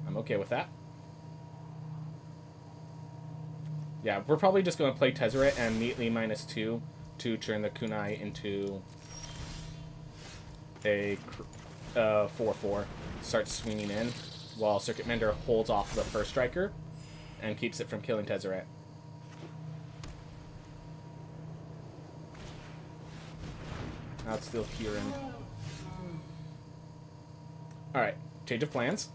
I'm okay with that. Yeah, we're probably just going to play Tezzeret and immediately -2 to turn the Kunai into a 4-4. Start swinging in, while Circuit Mender holds off the first striker and keeps it from killing Tezzeret. Outsteal Kieran. Alright, change of plans.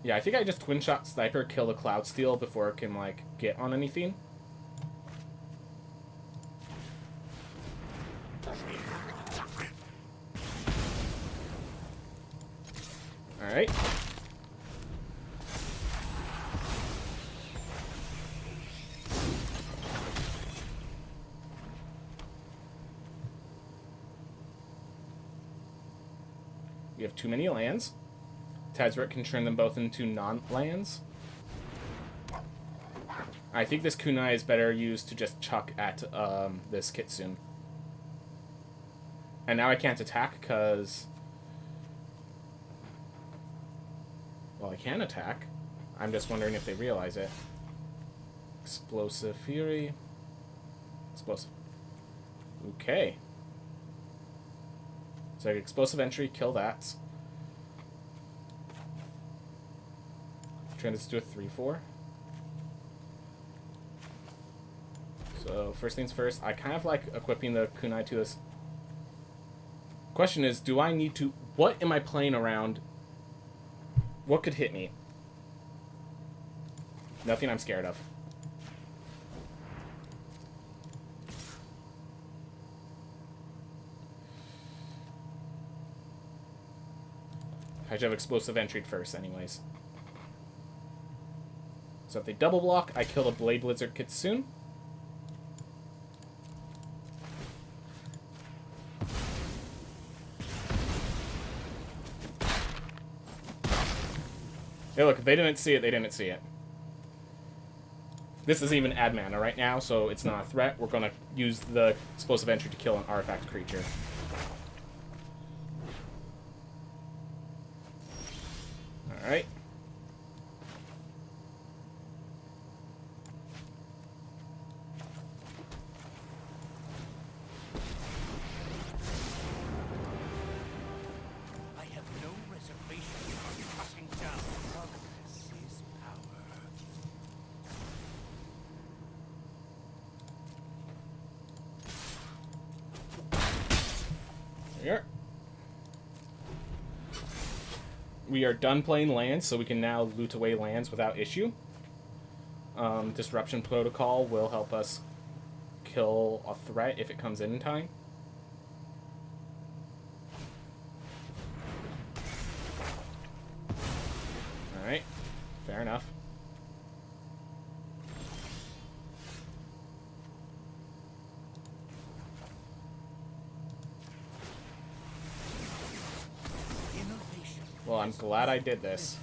Yeah, I think I just twin shot sniper, kill the Cloud Steel before it can, like, get on anything. Alright. We have too many lands. Tadzrit can turn them both into non-lands. I think this kunai is better used to just chuck at this Kitsune. And now I can't attack because... Well, I can attack. I'm just wondering if they realize it. Explosive Fury. Explosive. Okay. So explosive entry, kill that. Turn this to a 3/4. So first things first, I kind of like equipping the kunai to this. Question is, do I need to... What am I playing around? What could hit me? Nothing I'm scared of. I should have explosive entry first anyways. So if they double block, I kill the Blade Blizzard Kitsune. Hey, look, if they didn't see it, they didn't see it. This isn't even add mana right now, so it's not a threat. We're going to use the explosive entry to kill an artifact creature. Alright. We are done playing lands, so we can now loot away lands without issue. Disruption Protocol will help us kill a threat if it comes in time. Alright, fair enough. Well, I'm glad I did this.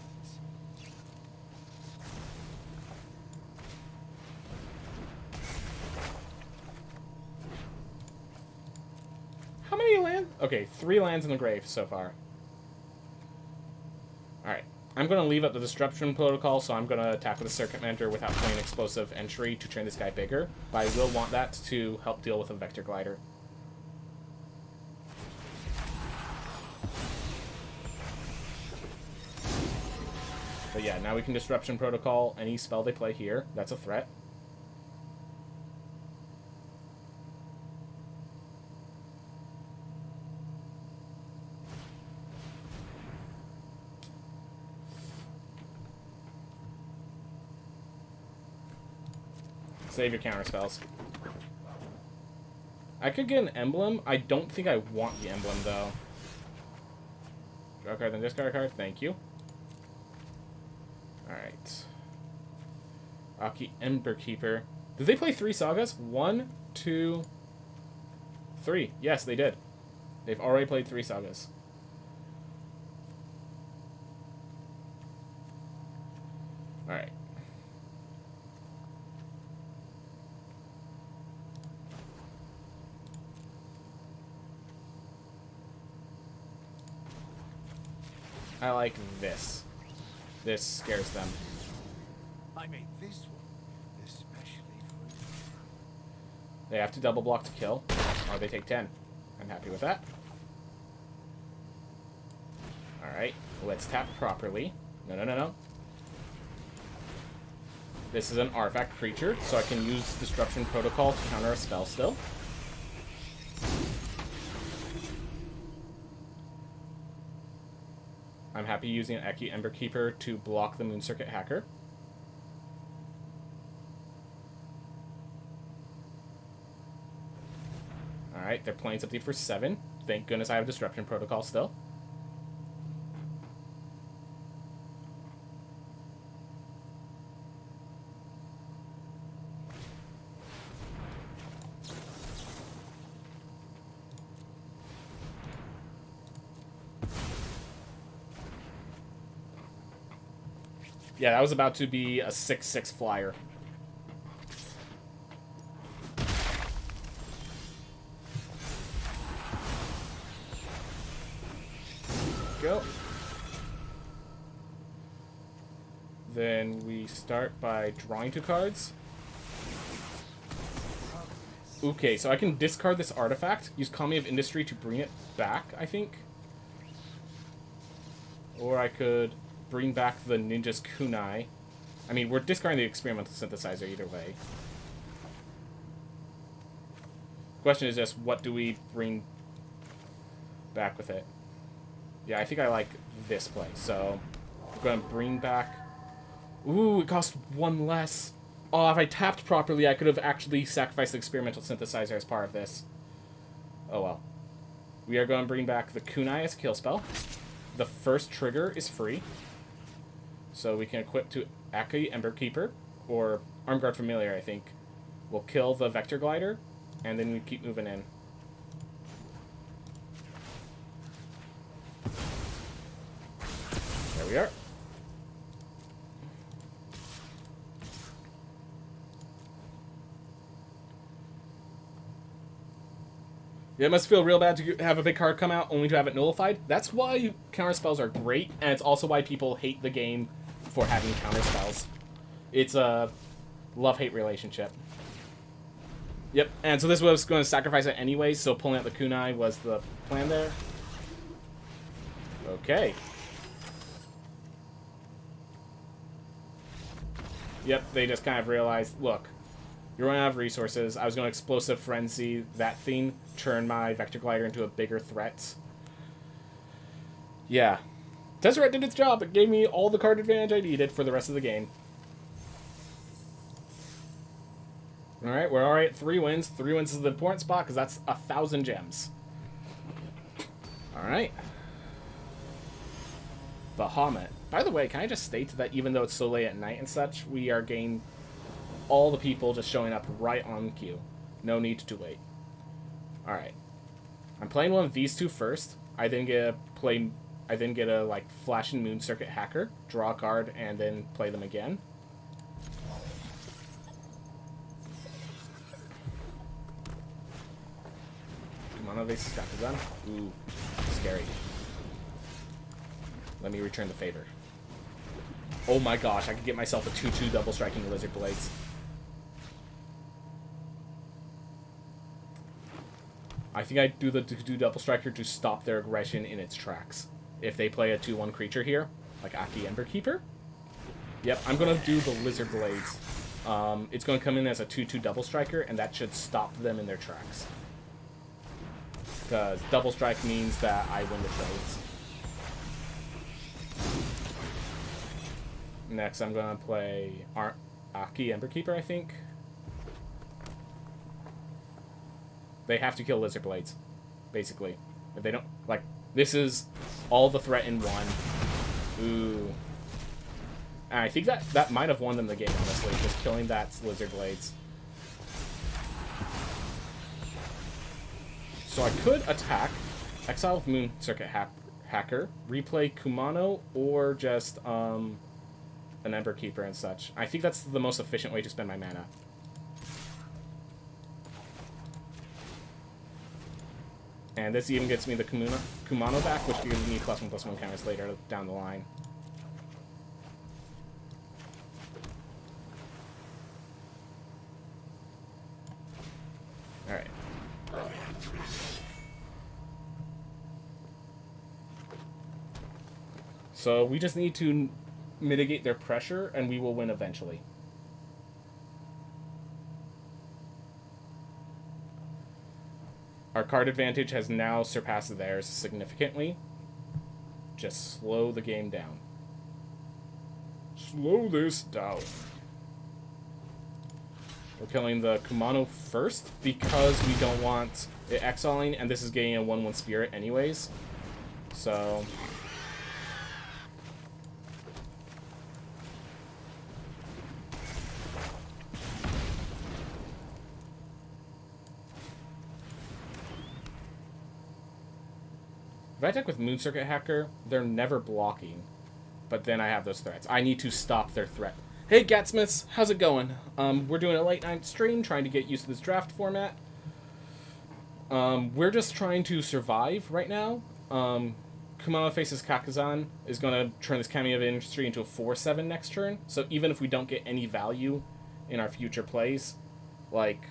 How many lands? Okay, 3 lands in the grave so far. Alright. I'm going to leave up the Disruption Protocol, so I'm going to attack with a Circuit Mentor without playing Explosive Entry to turn this guy bigger. But I will want that to help deal with a Vector Glider. But yeah, now we can Disruption Protocol any spell they play here. That's a threat. Save your counter spells. I could get an emblem. I don't think I want the emblem, though. Draw a card, then discard a card. Thank you. Alright. Aki Emberkeeper. Did they play 3 sagas? 1, 2, 3. Yes, they did. They've already played 3 sagas. Alright. I like this. This scares them. I made this one especially for you. They have to double block to kill, or they take 10. I'm happy with that. Alright, let's tap properly. No. This is an artifact creature, so I can use Disruption Protocol to counter a spell still. I'm happy using Eki Emberkeeper to block the Moon Circuit Hacker. Alright, they're playing something for 7. Thank goodness I have Disruption Protocol still. Yeah, that was about to be a 6/6 flyer. Go. Then we start by drawing 2 cards. Okay, so I can discard this artifact, use Kami of Industry to bring it back, I think. Or I could bring back the Ninja's Kunai. I mean, we're discarding the Experimental Synthesizer either way. Question is just, what do we bring back with it? Yeah, I think I like this play, so I'm going to bring back... Ooh, it costs 1 less. Oh, if I tapped properly, I could have actually sacrificed the Experimental Synthesizer as part of this. Oh well. We are going to bring back the Kunai as kill spell. The first trigger is free. So we can equip to Eki Emberkeeper, or Armed Guard Familiar, I think. We'll kill the Vector Glider, and then we keep moving in. There we are. Yeah, it must feel real bad to have a big card come out only to have it nullified. That's why counter spells are great, and it's also why people hate the game for having counter spells. It's a love-hate relationship. Yep, and so this was going to sacrifice it anyway, so pulling out the Kunai was the plan there. Okay. Yep, they just kind of realized, look, you're running out of resources. I was going to Explosive Frenzy that thing, turn my Vector Glider into a bigger threat. Yeah. Tesseract did its job. It gave me all the card advantage I needed for the rest of the game. Alright, we're alright at 3 wins. 3 wins is the important spot, because that's 1,000 gems. Alright. Bahamut. By the way, can I just state that even though it's so late at night and such, we are getting all the people just showing up right on cue. No need to wait. Alright. I'm playing one of these 2 first. I then get a like Flash and Moon Circuit Hacker, draw a card, and then play them again. Come on, evasive Scrapagun. Ooh, scary. Let me return the favor. Oh my gosh, I could get myself a 2/2 double striking Lizard Blades. I think I'd do the 2/2 double striker to stop their aggression in its tracks. If they play a 2/1 creature here, like Eki Emberkeeper. Yep, I'm going to do the Lizard Blades. It's going to come in as a 2/2 double striker, and that should stop them in their tracks. Because double strike means that I win the trades. Next, I'm going to play Eki Emberkeeper, I think. They have to kill Lizard Blades, basically. If they don't, like, this is all the threat in one. Ooh. And I think that might have won them the game, honestly, just killing that Lizard Blades. So I could attack, exile with Moon Circuit Hacker, replay Kumano, or just an Emberkeeper and such. I think that's the most efficient way to spend my mana. And this even gets me the Kumano back, which gives me +1/+1 counters later down the line. Alright. So we just need to mitigate their pressure, and we will win eventually. Our card advantage has now surpassed theirs significantly. Just slow the game down. Slow this down. We're killing the Kumano first because we don't want it exiling, and this is getting a 1/1 spirit anyways. So... if I attack with Moon Circuit Hacker, they're never blocking. But then I have those threats. I need to stop their threat. Hey, Gatsmiths, how's it going? We're doing a late night stream, trying to get used to this draft format. We're just trying to survive right now. Kumano faces Kakazan is going to turn this Kami of Industry into a 4/7 next turn. So even if we don't get any value in our future plays, like,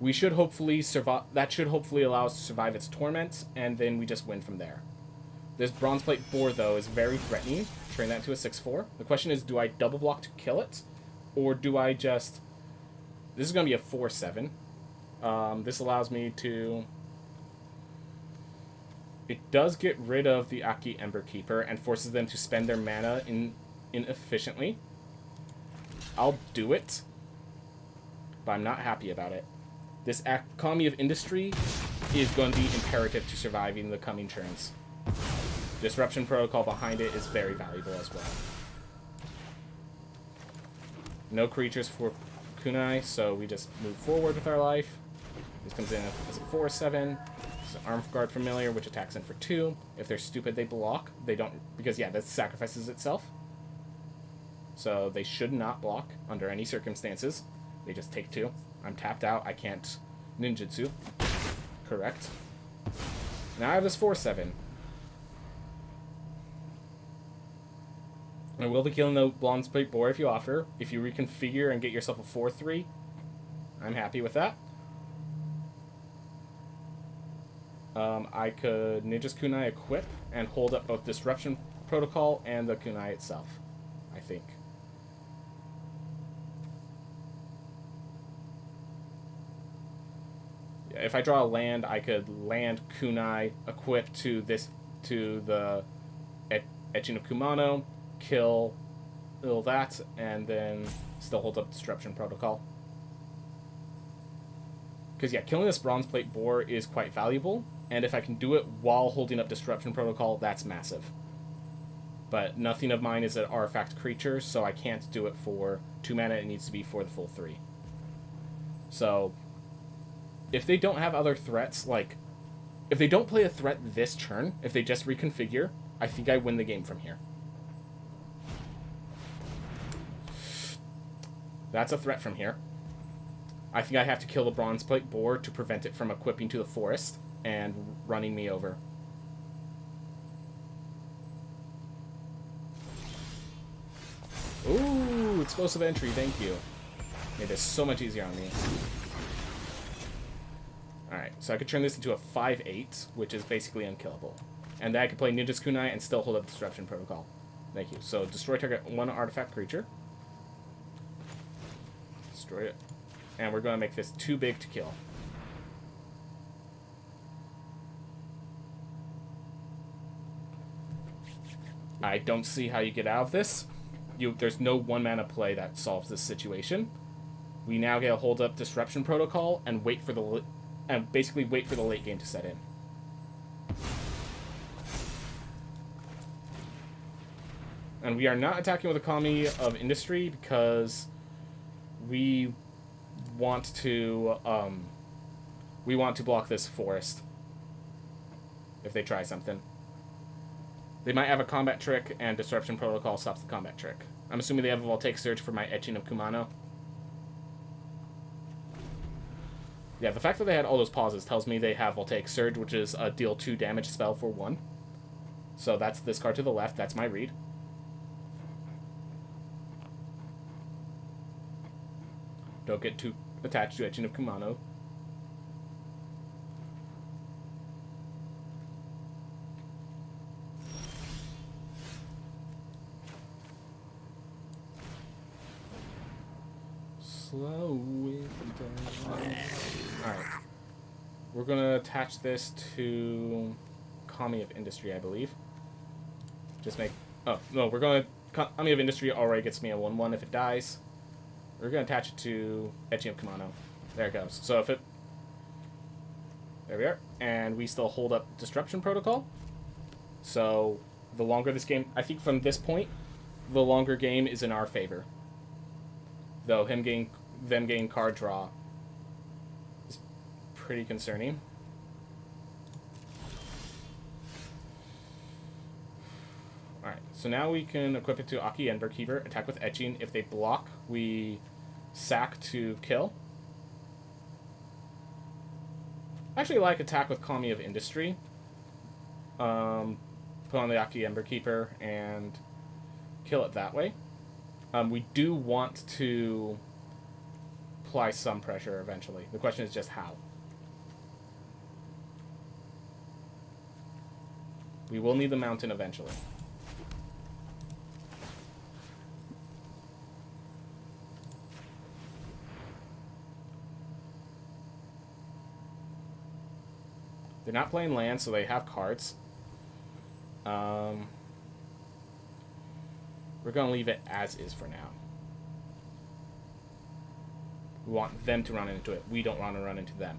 we should hopefully survive. That should hopefully allow us to survive its torment, and then we just win from there. This Bronze Plate Boar, though, is very threatening. Turn that into a 6/4. The question is, do I double block to kill it? Or do I just... This is going to be a 4/7. This allows me to... It does get rid of the Aki Ember Keeper and forces them to spend their mana inefficiently. I'll do it, but I'm not happy about it. This Economy of Industry is going to be imperative to surviving the coming turns. Disruption Protocol behind it is very valuable as well. No creatures for Kunai, so we just move forward with our life. This comes in as a 4/7. It's an Armed Guard Familiar, which attacks in for 2. If they're stupid, they block. They don't, because yeah, that sacrifices itself. So they should not block under any circumstances. They just take 2. I'm tapped out. I can't ninjutsu. Correct. Now I have this 4/7. I will be killing the Bronze Plate Boar if you offer. If you reconfigure and get yourself a 4/3, I'm happy with that. I could Ninja's Kunai equip and hold up both Disruption Protocol and the Kunai itself, I think. Yeah, if I draw a land, I could land Kunai, equip to the Etching of Kumano, kill that, and then still hold up Disruption Protocol. Because, yeah, killing this Bronze Plate Boar is quite valuable, and if I can do it while holding up Disruption Protocol, that's massive. But nothing of mine is an artifact creature, so I can't do it for 2 mana. It needs to be for the full 3. So, if they don't have other threats, like, if they don't play a threat this turn, if they just reconfigure, I think I win the game from here. That's a threat from here. I think I have to kill the Bronze Plate Boar to prevent it from equipping to the forest and running me over. Ooh, explosive entry, thank you. Made this so much easier on me. Alright, so I could turn this into a 5/8, which is basically unkillable. And then I could play Ninja's Kunai and still hold up Disruption Protocol. Thank you. So destroy target 1 artifact creature. Destroy it. And we're going to make this too big to kill. I don't see how you get out of this. There's no 1 mana play that solves this situation. We now get to hold up Disruption Protocol and wait for the basically wait for the late game to set in. And we are not attacking with Economy of Industry because we want to block this forest if they try something. They might have a combat trick, and Disruption Protocol stops the combat trick. I'm assuming they have a Voltaic Surge for my Etching of Kumano. Yeah, the fact that they had all those pauses tells me they have Voltaic Surge, which is a deal 2 damage spell for 1. So that's this card to the left. That's my read. Don't get too attached to Etching of Kumano. Slow it down. Alright. We're going to attach this to Kami of Industry, I believe. Just make... Oh, no, we're going to... Kami of Industry already gets me a 1-1 if it dies. We're going to attach it to Etching of Kumano. There it goes. So if it... There we are. And we still hold up Disruption Protocol. So the longer this game... I think from this point, the longer game is in our favor. Though them getting card draw is pretty concerning. Alright, so now we can equip it to Aki and Berkeeper, attack with Etching. If they block, we sack to kill. I actually like attack with Kami of Industry. Put on the Aki Emberkeeper and kill it that way. We do want to apply some pressure eventually. The question is just how. We will need the mountain eventually. They're not playing land, so they have cards. We're going to leave it as is for now. We want them to run into it. We don't want to run into them.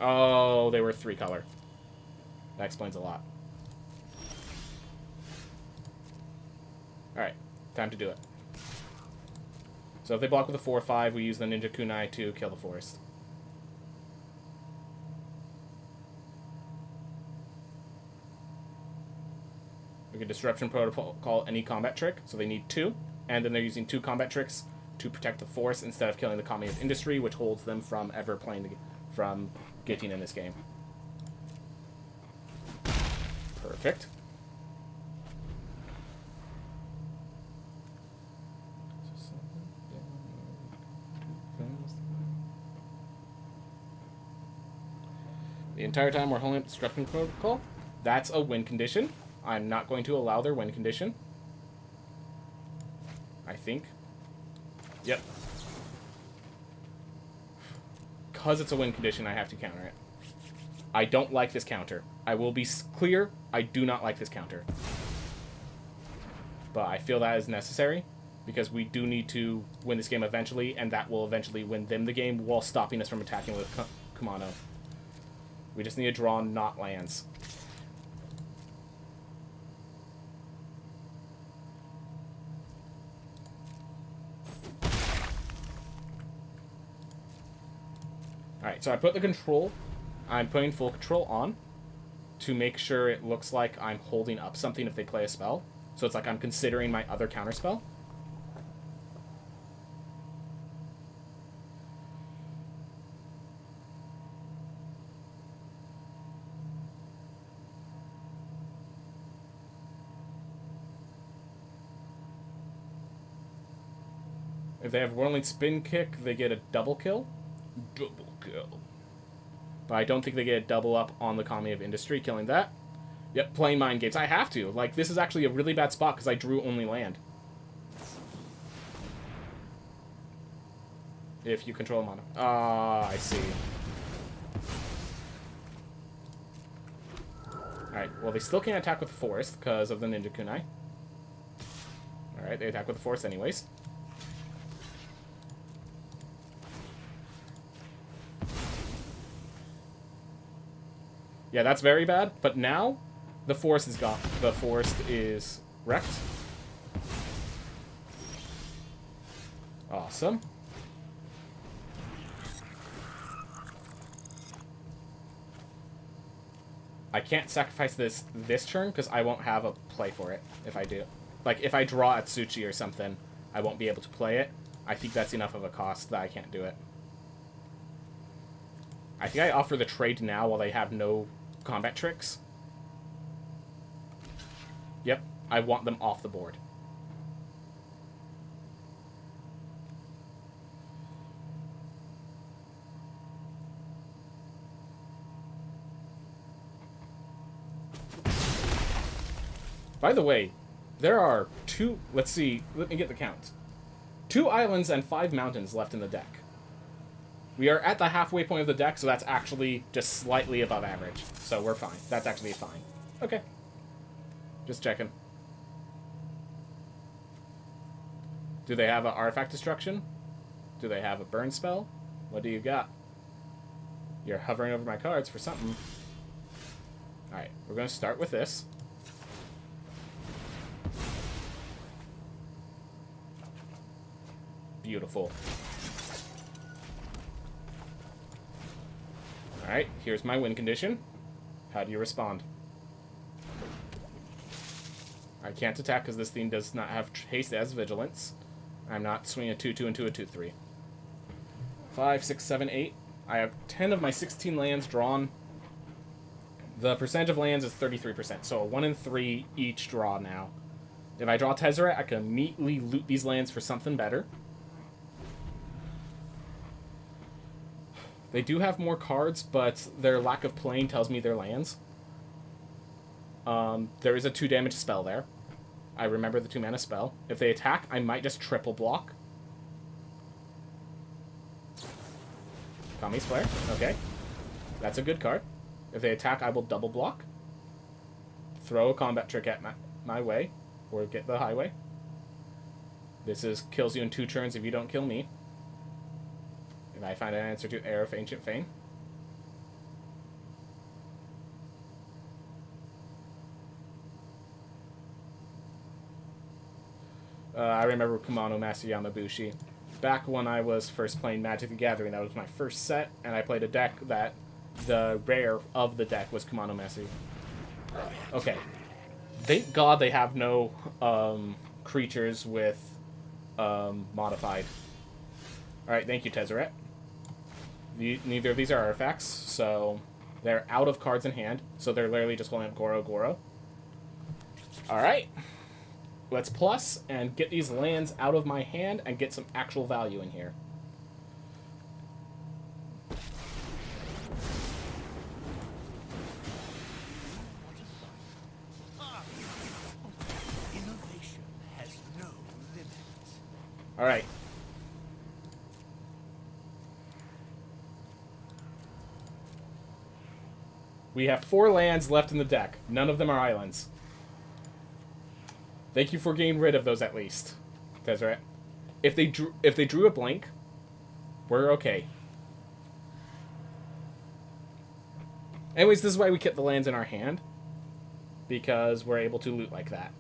Oh, they were 3-color. That explains a lot. Alright, time to do it. So if they block with a 4-5, we use the Ninja Kunai to kill the forest. We can Disruption Protocol any combat trick, so they need 2. And then they're using 2 combat tricks to protect the forest instead of killing the Kami of Industry, which holds them from ever playing from getting in this game. Perfect. The entire time we're holding up Disruption Protocol, that's a win condition. I'm not going to allow their win condition. I think. Yep. Because it's a win condition, I have to counter it. I don't like this counter. I will be clear, I do not like this counter. But I feel that is necessary, because we do need to win this game eventually, and that will eventually win them the game while stopping us from attacking with Kumano. We just need to draw not lands. Alright, so I put the control, I'm putting full control on to make sure it looks like I'm holding up something if they play a spell. So it's like I'm considering my other counter spell. If they have Whirling Spin Kick, they get a double kill. Double kill. But I don't think they get a double up on the Kami of Industry, killing that. Yep, playing Mind Games. I have to. Like, this is actually a really bad spot because I drew only land. If you control mono. Ah, I see. Alright, well, they still can't attack with the forest because of the Ninja Kunai. Alright, they attack with the forest anyways. Yeah, that's very bad, but now the forest is gone. The forest is wrecked. Awesome. I can't sacrifice this turn because I won't have a play for it if I do. Like, if I draw Atsuchi or something, I won't be able to play it. I think that's enough of a cost that I can't do it. I think I offer the trade now while they have no combat tricks. Yep, I want them off the board. By the way, there are 2... Let's see. Let me get the count. 2 islands and 5 mountains left in the deck. We are at the halfway point of the deck, so that's actually just slightly above average. So we're fine. That's actually fine. Okay. Just checking. Do they have an artifact destruction? Do they have a burn spell? What do you got? You're hovering over my cards for something. Alright, we're going to start with this. Beautiful. Alright, here's my win condition. How do you respond? I can't attack because this thing does not have haste as vigilance. I'm not swinging a 2-2 into a 2-3. 5, 6, 7, 8. I have 10 of my 16 lands drawn. The percentage of lands is 33%, so a 1 in 3 each draw now. If I draw Tezzeret, I can immediately loot these lands for something better. They do have more cards, but their lack of playing tells me they're lands. There is a 2 damage spell there. I remember the 2 mana spell. If they attack, I might just triple block. Kami's Flare. Okay. That's a good card. If they attack, I will double block. Throw a combat trick at my way. Or get the highway. This is kills you in 2 turns if you don't kill me. If I find an answer to Heir of Ancient Fane. I remember Kumano Master Yamabushi. Back when I was first playing Magic the Gathering, that was my first set, and I played a deck that the rare of the deck was Kumano Master. Okay. Thank God they have no creatures with modified. Alright, thank you, Tezzeret. Neither of these are artifacts, so they're out of cards in hand, so they're literally just holding up Goro Goro. Alright. Let's plus and get these lands out of my hand and get some actual value in here. Innovation has no limits. All right. We have 4 lands left in the deck. None of them are islands. Thank you for getting rid of those at least, Tezzeret. If they drew a blank, we're okay. Anyways, this is why we kept the lands in our hand, because we're able to loot like that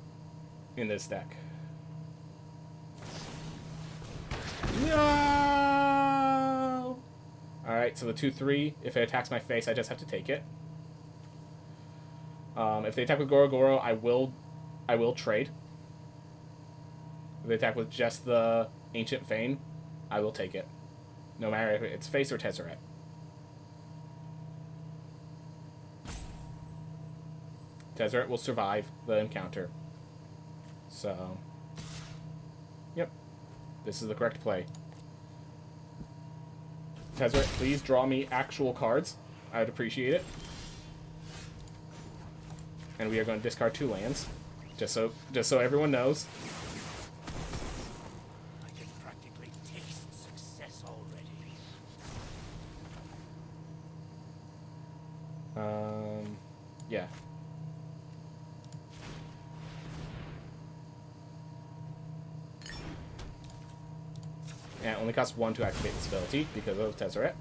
in this deck. No. All right, so the 2/3. If it attacks my face, I just have to take it. If they attack with Goro Goro, I will trade. If they attack with just the Ancient Fane, I will take it. No matter if it's face or Tezzeret. Tezzeret will survive the encounter. So, yep. This is the correct play. Tezzeret, please draw me actual cards. I would appreciate it. And we are going to discard 2 lands. Just so everyone knows. I can practically taste success already. Yeah. And it only costs 1 to activate this ability because of Tezzeret.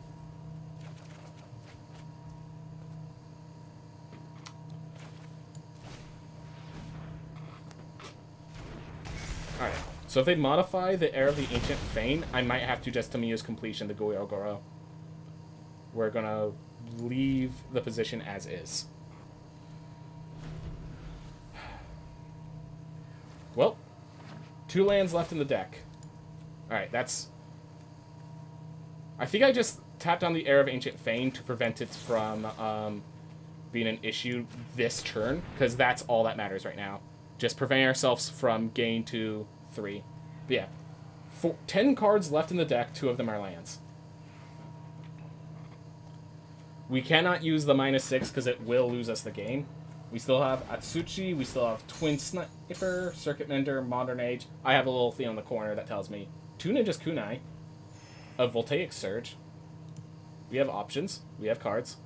Alright, so if they modify the Heir of the Ancient Fane, I might have to just Tamiya's Completion the Goro Goro. We're gonna leave the position as is. Well, 2 lands left in the deck. Alright, that's... I think I just tapped on the Heir of Ancient Fane to prevent it from being an issue this turn, because that's all that matters right now. Just preventing ourselves from getting to 3. But yeah, 10 cards left in the deck, 2 of them are lands. We cannot use the -6 because it will lose us the game. We still have Atsuchi, we still have Twin Sniper, Circuit Mender, Modern Age. I have a little thing on the corner that tells me 2 Ninjas Kunai, a Voltaic Surge, We have options. We have cards.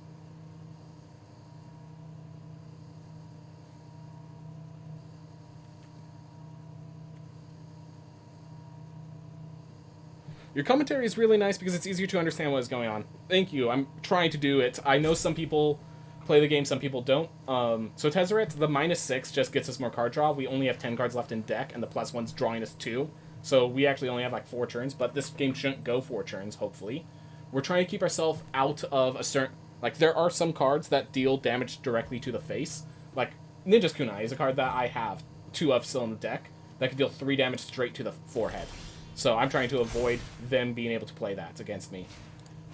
Your commentary is really nice because it's easier to understand what is going on. Thank you. I'm trying to do it. I know some people play the game, some people don't. So Tezzeret, the -6 just gets us more card draw. We only have 10 cards left in deck, and the +1's drawing us 2. So we actually only have like 4 turns, but this game shouldn't go 4 turns, hopefully. We're trying to keep ourselves out of a certain... Like, there are some cards that deal damage directly to the face. Like, Ninja's Kunai is a card that I have 2 of still in the deck that can deal 3 damage straight to the forehead. So I'm trying to avoid them being able to play that against me.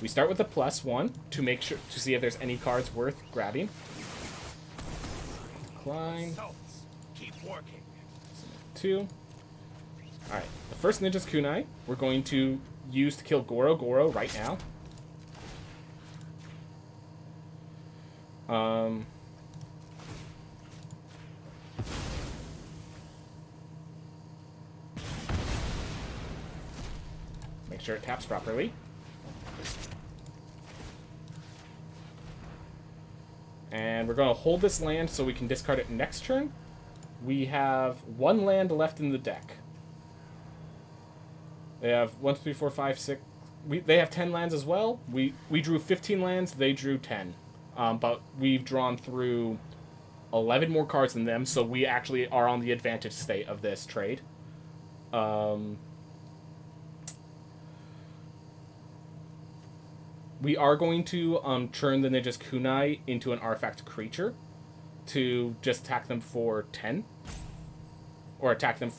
We start with a +1 to make sure to see if there's any cards worth grabbing. Climb. Keep working. 2. Alright, the first Ninja's Kunai we're going to use to kill Goro Goro right now. Make sure it taps properly. And we're going to hold this land so we can discard it next turn. We have 1 land left in the deck. They have 1, 2, 3, 4, 5, 6. They have 10 lands as well. We drew 15 lands. They drew 10. But we've drawn through 11 more cards than them, so we actually are on the advantage state of this trade. We are going to turn the Ninja's Kunai into an artifact creature to just attack them for 10. Or attack them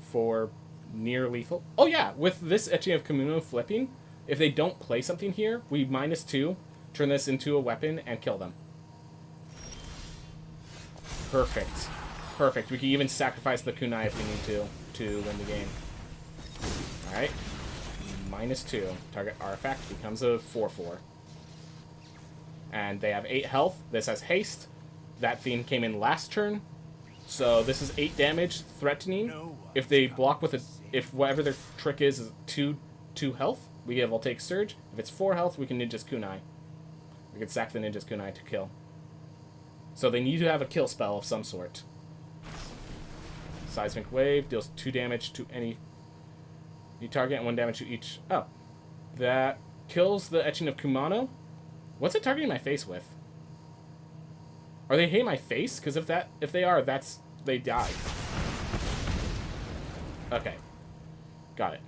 for near lethal. Oh yeah, with this Etching of Kimono flipping, if they don't play something here, we -2, turn this into a weapon, and kill them. Perfect. Perfect. We can even sacrifice the Kunai if we need to win the game. Alright. -2. Target artifact becomes a 4/4. And they have 8 health. This has haste. That theme came in last turn. So this is 8 damage, threatening. If they block with if whatever their trick is 2 health, we get Voltaic Surge. If it's 4 health, we can Ninja's Kunai. We can sack the Ninja's Kunai to kill. So they need to have a kill spell of some sort. Seismic Wave deals 2 damage to any target and 1 damage to each. Oh. That kills the Etching of Kumano. What's it targeting my face with? Are they hitting my face? Because if they are, they die. Okay. Got it.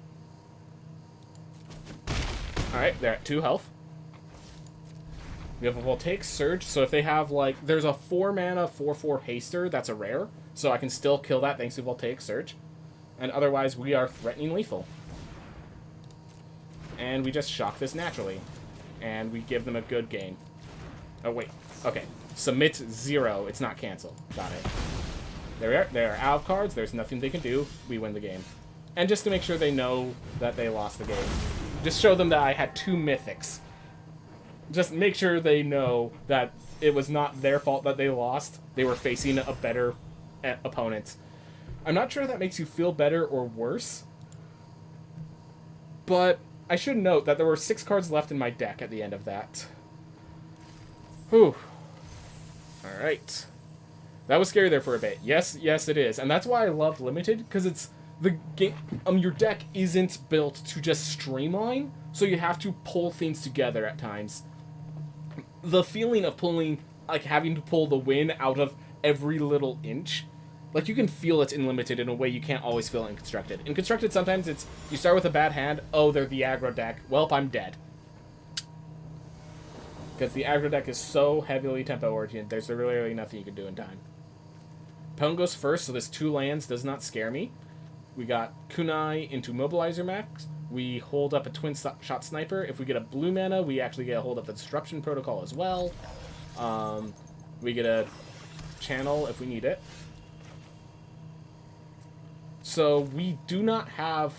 Alright, they're at 2 health. We have a Voltaic Surge, so if they have, like... There's a 4-mana 4/4 haster that's a rare, so I can still kill that thanks to Voltaic Surge. And otherwise, we are threatening lethal. And we just shock this naturally. And we give them a good game. Oh, wait. Okay. Submit 0. It's not cancel. Got it. They're out of cards. There's nothing they can do. We win the game. And just to make sure they know that they lost the game. Just show them that I had 2 mythics. Just make sure they know that it was not their fault that they lost. They were facing a better opponent. I'm not sure if that makes you feel better or worse. But I should note that there were 6 cards left in my deck at the end of that. Whew. Alright. That was scary there for a bit. Yes, it is. And that's why I love Limited, because it's the game. Your deck isn't built to just streamline, so you have to pull things together at times. The feeling of pulling, like having to pull the win out of every little inch, like you can feel it in Limited in a way you can't always feel it in Constructed. In Constructed, sometimes it's you start with a bad hand. Oh, they're the aggro deck. Welp, I'm dead. Because the aggro deck is so heavily tempo oriented, there's literally nothing you can do in time. Opponent goes first, so this 2 lands does not scare me. We got Kunai into Mobilizer Max. We hold up a Twin Shot Sniper. If we get a blue mana, we actually get a hold up the Disruption Protocol as well. We get a Channel if we need it. So we do not have...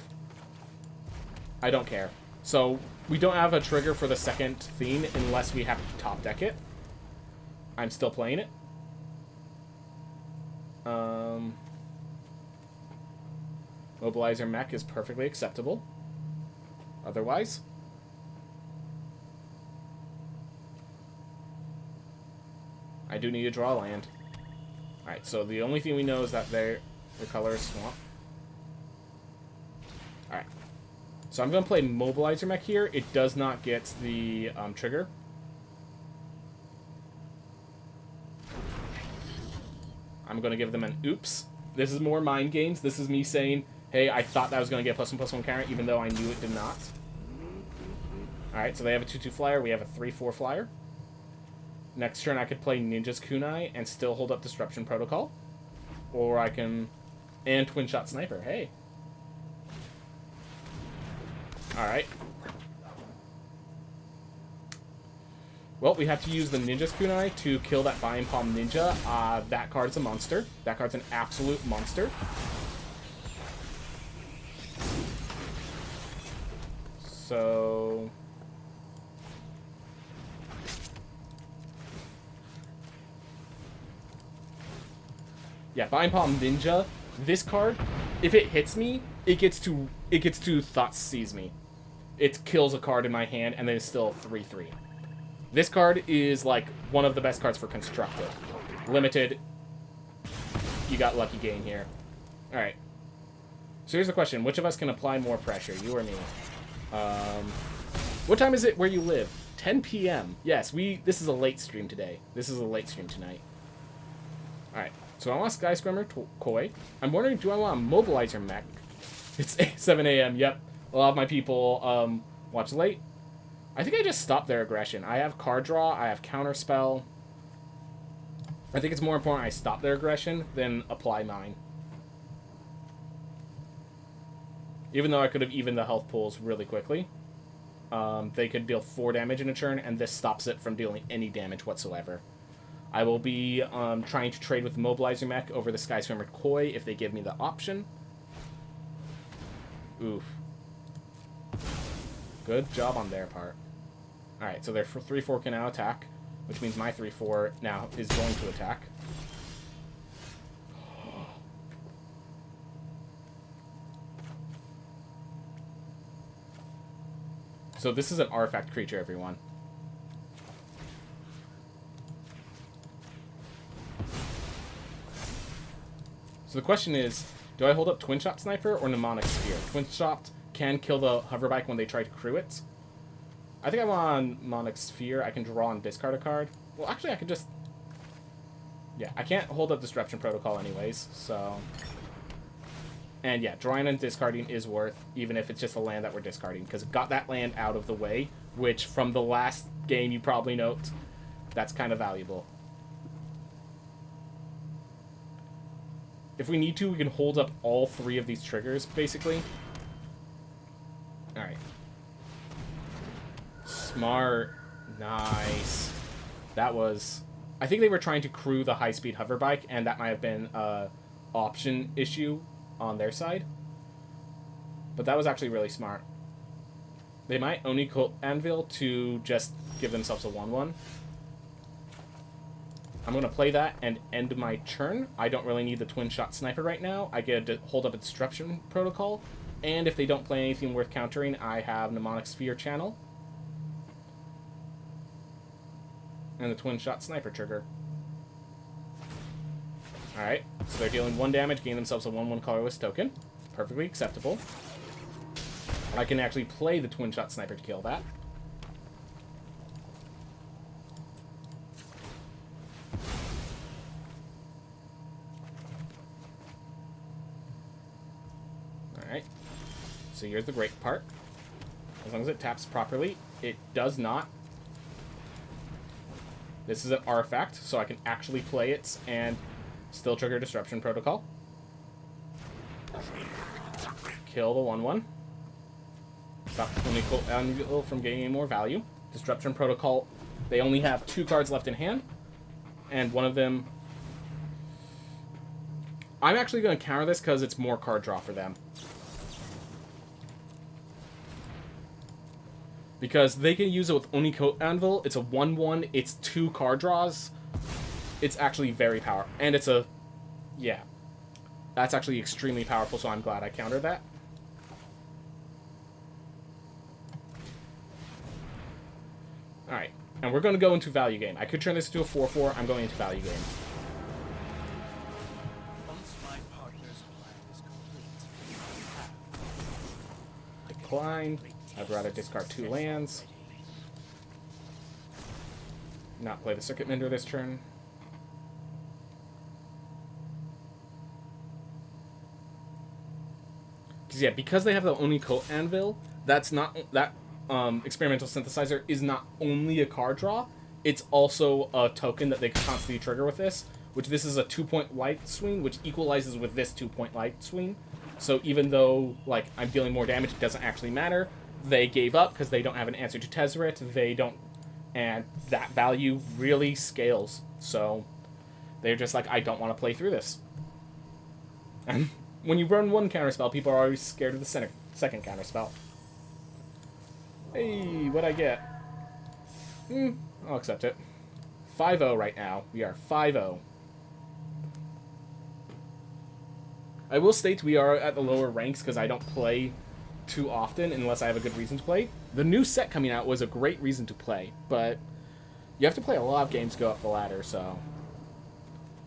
I don't care. So we don't have a trigger for the second theme unless we have to top deck it. I'm still playing it. Mobilizer Mech is perfectly acceptable. Otherwise, I do need to draw land. Alright, so the only thing we know is that their color is swamp. Alright. So I'm going to play Mobilizer Mech here. It does not get the trigger. I'm going to give them an oops. This is more mind games. This is me saying, hey, I thought that was going to get +1/+1 counter, even though I knew it did not. Alright, so they have a 2/2 flyer. We have a 3/4 flyer. Next turn, I could play Ninja's Kunai and still hold up Disruption Protocol. Or I can... And Twin Shot Sniper. Hey. Alright. Well, we have to use the Ninja's Kunai to kill that Bind Palm Ninja. That card's a monster. That card's an absolute monster. So... Yeah, Bind Palm Ninja. This card, if it hits me, it gets to Thought Seize me. It kills a card in my hand, and then it's still 3/3. This card is, like, one of the best cards for Constructed. Limited. You got lucky gain here. Alright. So here's the question. Which of us can apply more pressure? You or me? What time is it where you live? 10 p.m. Yes, this is a late stream today. This is a late stream tonight. Alright. So I want Sky Scrummer Koi. I'm wondering, do I want a Mobilizer Mech? It's 7 a.m. Yep. A lot of my people watch late. I think I just stopped their aggression. I have card draw. I have counterspell. I think it's more important I stop their aggression than apply mine. Even though I could have evened the health pools really quickly. They could deal 4 damage in a turn, and this stops it from dealing any damage whatsoever. I will be trying to trade with the Mobilizer Mech over the Sky Swimmer Koi if they give me the option. Oof. Good job on their part. Alright, so their 3/4 can now attack, which means my 3/4 now is going to attack. So this is an artifact creature, everyone. So the question is, do I hold up Twin Shot Sniper or Mnemonic Sphere? Twin Shot can kill the hoverbike when they try to crew it. I think I want Mnemonic Sphere. I can draw and discard a card. Well, actually, I could just... Yeah, I can't hold up Disruption Protocol anyways, so... And yeah, drawing and discarding is worth, even if it's just a land that we're discarding, because it got that land out of the way, which from the last game you probably note, that's kind of valuable. If we need to, we can hold up all 3 of these triggers, basically. Alright. Smart. Nice. That was... I think they were trying to crew the high-speed hoverbike, and that might have been an option issue on their side. But that was actually really smart. They might only Cult Anvil to just give themselves a 1/1. I'm going to play that and end my turn. I don't really need the Twin Shot Sniper right now. I get to hold up a Disruption Protocol. And if they don't play anything worth countering, I have Mnemonic Sphere Channel. And the Twin Shot Sniper trigger. Alright, so they're dealing 1 damage, gain themselves a 1/1 colorless token. Perfectly acceptable. I can actually play the Twin Shot Sniper to kill that. Alright. So here's the great part. As long as it taps properly, it does not. This is an artifact, so I can actually play it and still trigger Disruption Protocol. Kill the 1/1. Stop Anvil from getting any more value. Disruption Protocol, they only have 2 cards left in hand, and one of them... I'm actually going to counter this because it's more card draw for them. Because they can use it with Oniko Anvil. It's a 1/1. It's 2 card draws. It's actually very powerful. And it's a... Yeah. That's actually extremely powerful, so I'm glad I countered that. Alright. And we're going to go into value game. I could turn this into a 4-4. I'm going into value game. Once my partner's plan is complete, Decline. I'd rather discard 2 lands. Not play the Circuit Mender this turn. Because they have the Oniko Anvil, that's not that experimental synthesizer is not only a card draw, it's also a token that they can constantly trigger with this, which this is a 2-point light swing, which equalizes with this 2-point light swing. So even though, like, I'm dealing more damage, it doesn't actually matter. They gave up because they don't have an answer to Tezzeret. They don't, and that value really scales. So they're just like, I don't want to play through this. And when you run one counterspell, people are always scared of the second counterspell. Hey, what'd I get? I'll accept it. 5-0 right now. We are 5-0. I will state we are at the lower ranks because I don't play too often unless I have a good reason to play. The new set coming out was a great reason to play, but you have to play a lot of games to go up the ladder, so...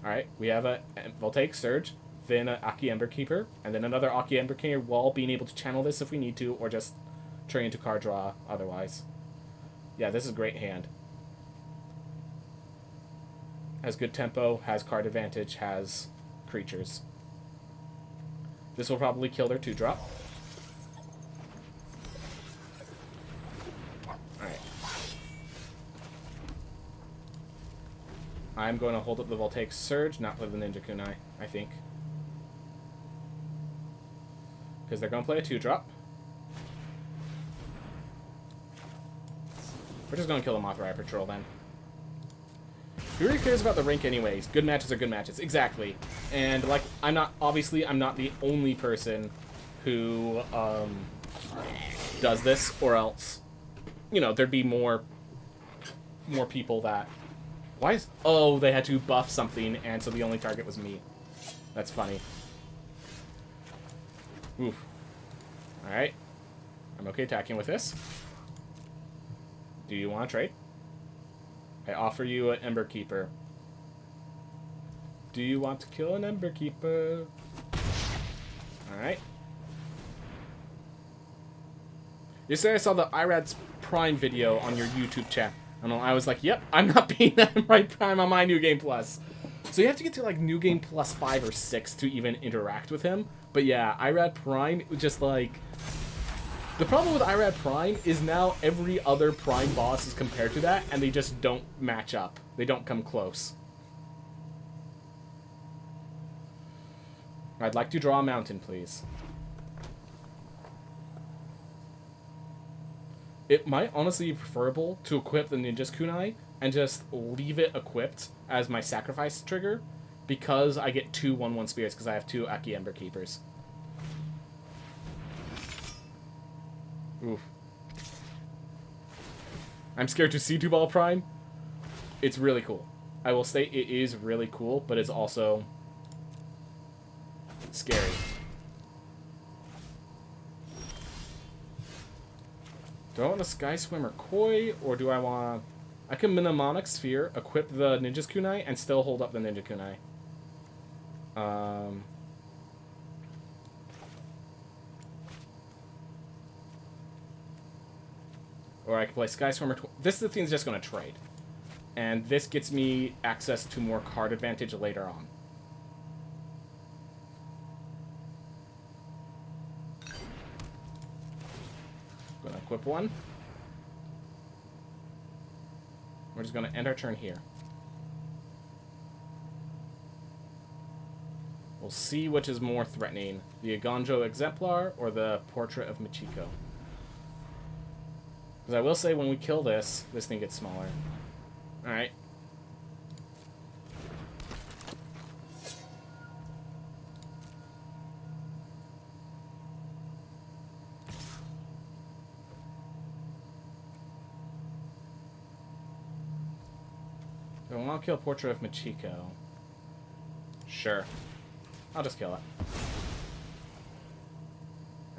Alright, we have a Voltaic Surge, then an Aki Emberkeeper, and then another Aki Emberkeeper while being able to channel this if we need to, or just turn into card draw otherwise. Yeah, this is a great hand. Has good tempo, has card advantage, has creatures. This will probably kill their 2-drop. Alright. I'm going to hold up the Voltaic Surge, not with the Ninja Kunai, I think. Because they're going to play a 2-drop. We're just going to kill the Mothrai Patrol then. Who really cares about the rank anyways? Good matches are good matches. Exactly. And, like, I'm not the only person who, does this, or else, you know, there'd be more people that... Why is... Oh, they had to buff something, and so the only target was me. That's funny. Oof. Alright. I'm okay attacking with this. Do you want to trade? I offer you an Ember Keeper. Do you want to kill an Ember Keeper? Alright. Yesterday I saw the Irad's Prime video on your YouTube chat. And I was like, yep, I'm not being that right Prime on my New Game Plus. So you have to get to like New Game Plus 5 or 6 to even interact with him. But yeah, Irad Prime, just like... The problem with Irad Prime is now every other Prime boss is compared to that, and they just don't match up. They don't come close. I'd like to draw a mountain, please. It might honestly be preferable to equip the Ninja's Kunai and just leave it equipped as my sacrifice trigger, because I get 2 1/1 spirits because I have 2 Aki Ember Keepers. Oof. I'm scared to see 2-Ball Prime. It's really cool. I will say it is really cool, but it's also scary. Do I want a Sky Swimmer Koi, or do I want... I can Mnemonic Sphere, equip the Ninja's Kunai, and still hold up the Ninja Kunai. Or I can play Sky Swimmer... This is the thing that's just going to trade. And this gets me access to more card advantage later on. Gonna equip one. We're just gonna end our turn here. We'll see which is more threatening, the Agonjo Exemplar or the Portrait of Michiko. Because I will say, when we kill this, this thing gets smaller. Alright. I want to kill Portrait of Michiko. Sure. I'll just kill it.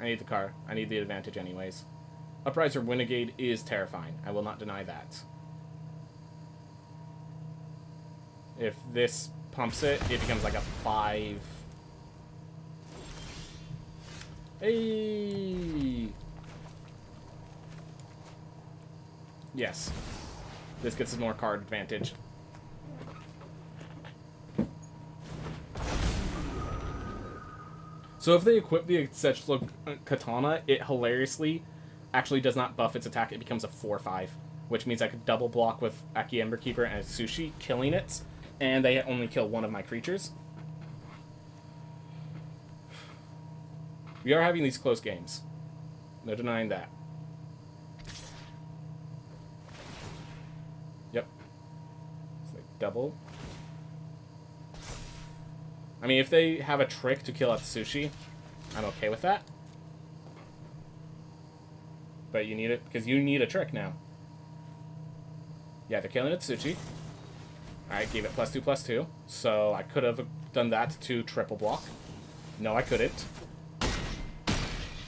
I need the card. I need the advantage anyways. Upriser Renegade is terrifying. I will not deny that. If this pumps it, it becomes like a 5. Hey! Yes. This gets us more card advantage. So if they equip the Essential Katana, it hilariously actually does not buff its attack. It becomes a 4/5, which means I could double block with Aki Emberkeeper and Sushi, killing it, and they only kill one of my creatures. We are having these close games. No denying that. Yep. It's like double. I mean, if they have a trick to kill Atsushi, I'm okay with that. But you need it, because you need a trick now. Yeah, they're killing Atsushi. I gave it +2/+2, so I could have done that to triple block. No, I couldn't.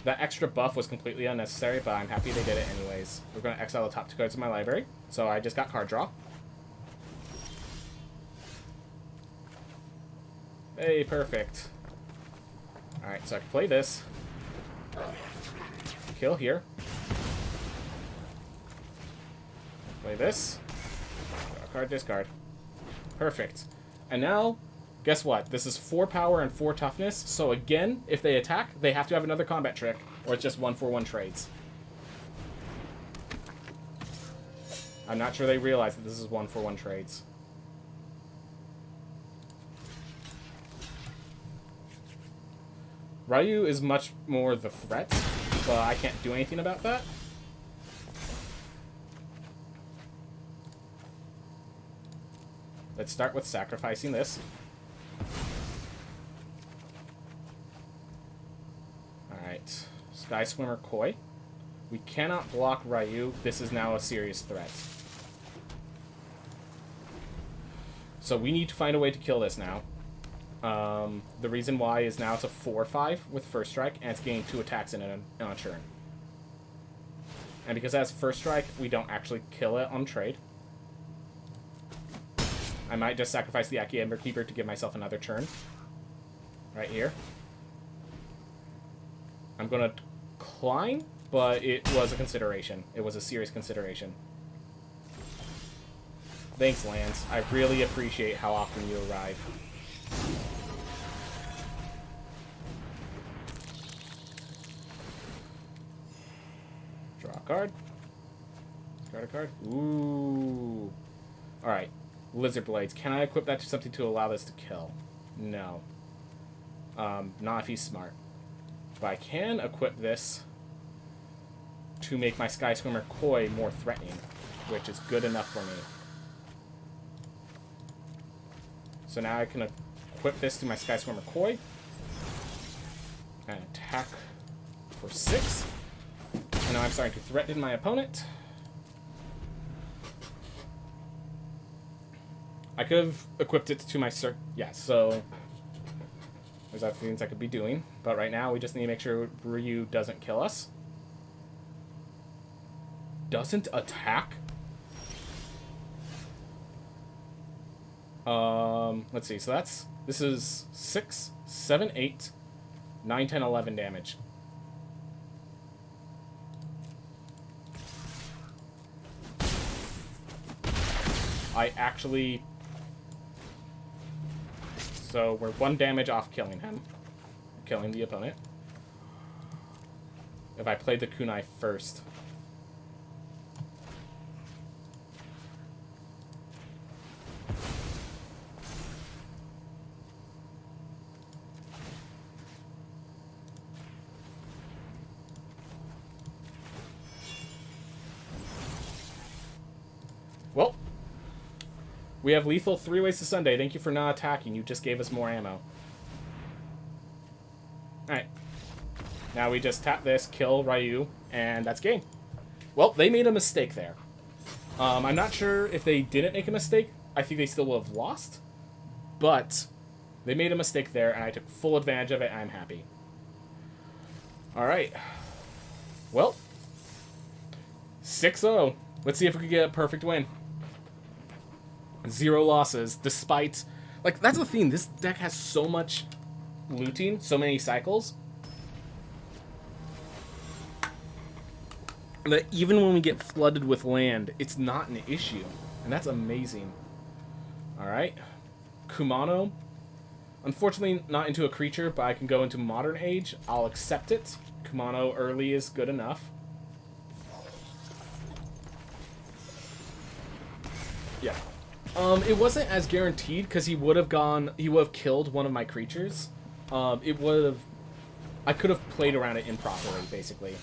That extra buff was completely unnecessary, but I'm happy they did it anyways. We're going to exile the top 2 cards of my library, so I just got card draw. Hey, perfect. Alright, so I can play this. Kill here. Play this. Draw a card, discard. Perfect. And now, guess what? This is 4 power and 4 toughness, so again, if they attack, they have to have another combat trick, or it's just 1/1 trades. I'm not sure they realize that this is 1/1 trades. Ryu is much more the threat, but I can't do anything about that. Let's start with sacrificing this. Alright. Sky Swimmer Koi. We cannot block Ryu. This is now a serious threat. So we need to find a way to kill this now. The reason why is now it's a 4/5 with first strike, and it's gaining 2 attacks in a turn. And because it has first strike, we don't actually kill it on trade. I might just sacrifice the Aki Emberkeeper to give myself another turn. Right here. I'm gonna climb, but it was a consideration. It was a serious consideration. Thanks, Lance. I really appreciate how often you arrive. Draw a card. Discard a card. Ooh. Alright. Lizard Blades. Can I equip that to something to allow this to kill? No. Not if he's smart. But I can equip this to make my Sky Swimmer Koi more threatening, which is good enough for me. So now I can equip this to my Sky Swimmer Koi and attack for 6. And now I'm starting to threaten my opponent. I could have equipped it to my yeah, so there's other things I could be doing. But right now we just need to make sure Ryu doesn't kill us. Doesn't attack? Let's see. So this is 6, 7, 8, 9, 10, 11 damage. I actually... So we're 1 damage off killing him. Killing the opponent. If I played the kunai first. Well, we have lethal 3 ways to Sunday. Thank you for not attacking. You just gave us more ammo. Alright. Now we just tap this, kill Ryu, and that's game. Well, they made a mistake there. I'm not sure if they didn't make a mistake. I think they still would have lost. But they made a mistake there, and I took full advantage of it, and I'm happy. Alright. Well, 6-0. Let's see if we can get a perfect win. 0 losses, despite... Like, that's the thing. This deck has so much looting, so many cycles, that even when we get flooded with land, it's not an issue. And that's amazing. Alright. Kumano. Unfortunately, not into a creature, but I can go into Modern Age. I'll accept it. Kumano early is good enough. Yeah. It wasn't as guaranteed because he would have killed one of my creatures. I could have played around it improperly, basically.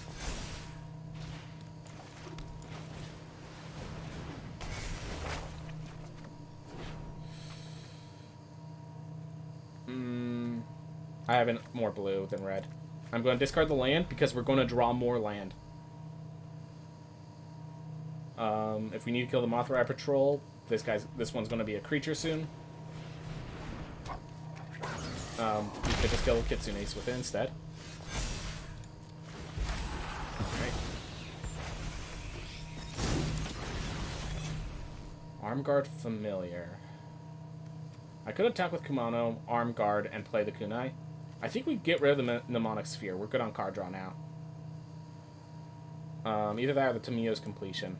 I have more blue than red. I'm going to discard the land because we're going to draw more land. If we need to kill the Mothra Patrol, this one's going to be a creature soon. We could just kill Kitsune's with it instead. Alright. Arm Guard Familiar. I could attack with Kumano, Arm Guard, and play the Kunai. I think we get rid of the Mnemonic Sphere. We're good on card draw now. Either that or the Tamiyo's Completion.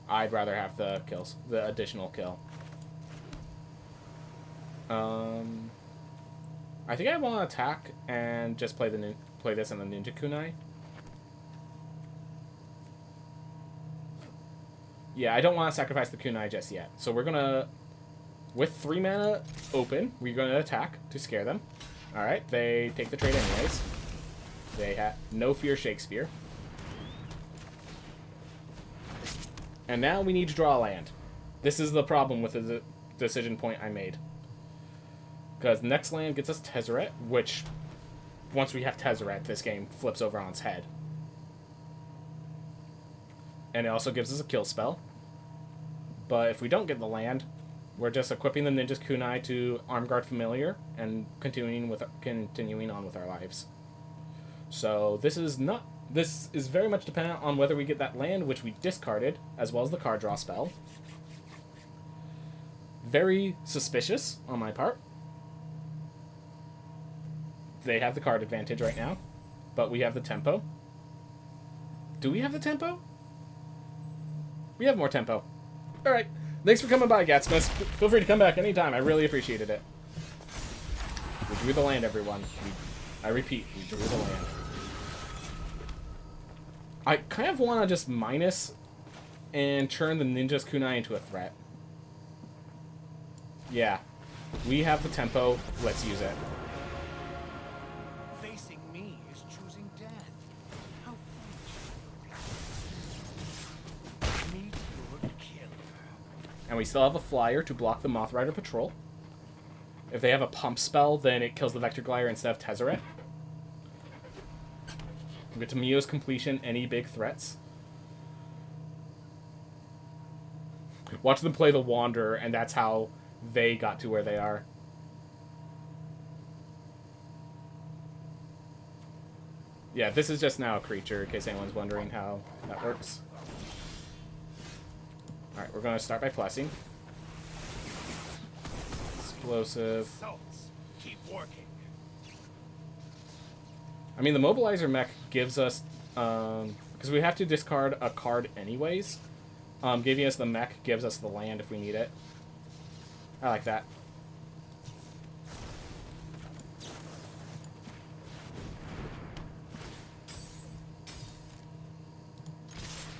I'd rather have the kills, the additional kill. I think I want to attack and just play this in the Ninja Kunai. Yeah, I don't want to sacrifice the Kunai just yet. So we're gonna, with 3 mana open, we're gonna attack to scare them. All right, they take the trade anyways. They have no fear Shakespeare. And now we need to draw a land. This is the problem with the decision point I made. Because next land gets us Tezzeret, which, once we have Tezzeret, this game flips over on its head. And it also gives us a kill spell. But if we don't get the land, we're just equipping the Ninja's Kunai to Arm Guard Familiar and continuing on with our lives. So this is very much dependent on whether we get that land, which we discarded, as well as the card draw spell. Very suspicious on my part. They have the card advantage right now, but we have the tempo. Do we have the tempo? We have more tempo. Alright, thanks for coming by, Gatsmith. Feel free to come back anytime. I really appreciated it. We drew the land, everyone. I repeat, we drew the land. I kind of want to just minus and turn the Ninja's Kunai into a threat. Yeah. We have the tempo. Let's use it. Facing me is choosing death. How foolish. Meet your killer. And we still have a flyer to block the Moth Rider Patrol. If they have a pump spell, then it kills the Vector Glider instead of Tezzeret. We get to Mio's Completion, any big threats. Watch them play the Wanderer, and that's how they got to where they are. Yeah, this is just now a creature, in case anyone's wondering how that works. Alright, we're going to start by Plessing. Explosive. Results. Keep working. I mean, the Mobilizer mech gives us, because we have to discard a card anyways, giving us the mech gives us the land if we need it. I like that.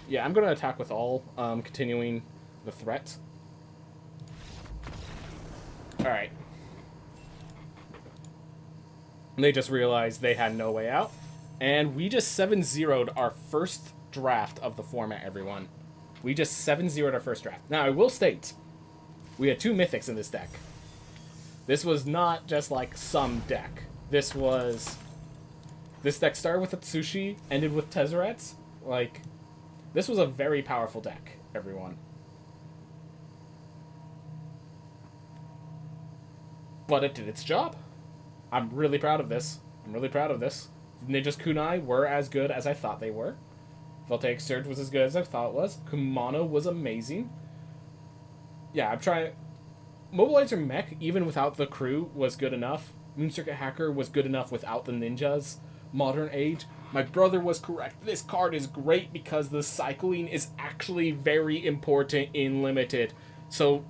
Yeah, I'm going to attack with all, continuing the threat. Alright. They just realized they had no way out. And we just 7-0'd our first draft of the format, everyone. We just 7-0'd our first draft. Now, I will state, we had 2 mythics in this deck. This was not just like some deck. This deck started with Atsushi, ended with Tezzerets. Like, this was a very powerful deck, everyone. But it did its job. I'm really proud of this. Ninja's Kunai were as good as I thought they were. Voltaic Surge was as good as I thought it was. Kumano was amazing. Yeah, I'm trying... Mobilizer Mech, even without the crew, was good enough. Moon Circuit Hacker was good enough without the ninjas. Modern Age, my brother was correct. This card is great because the cycling is actually very important in Limited. So,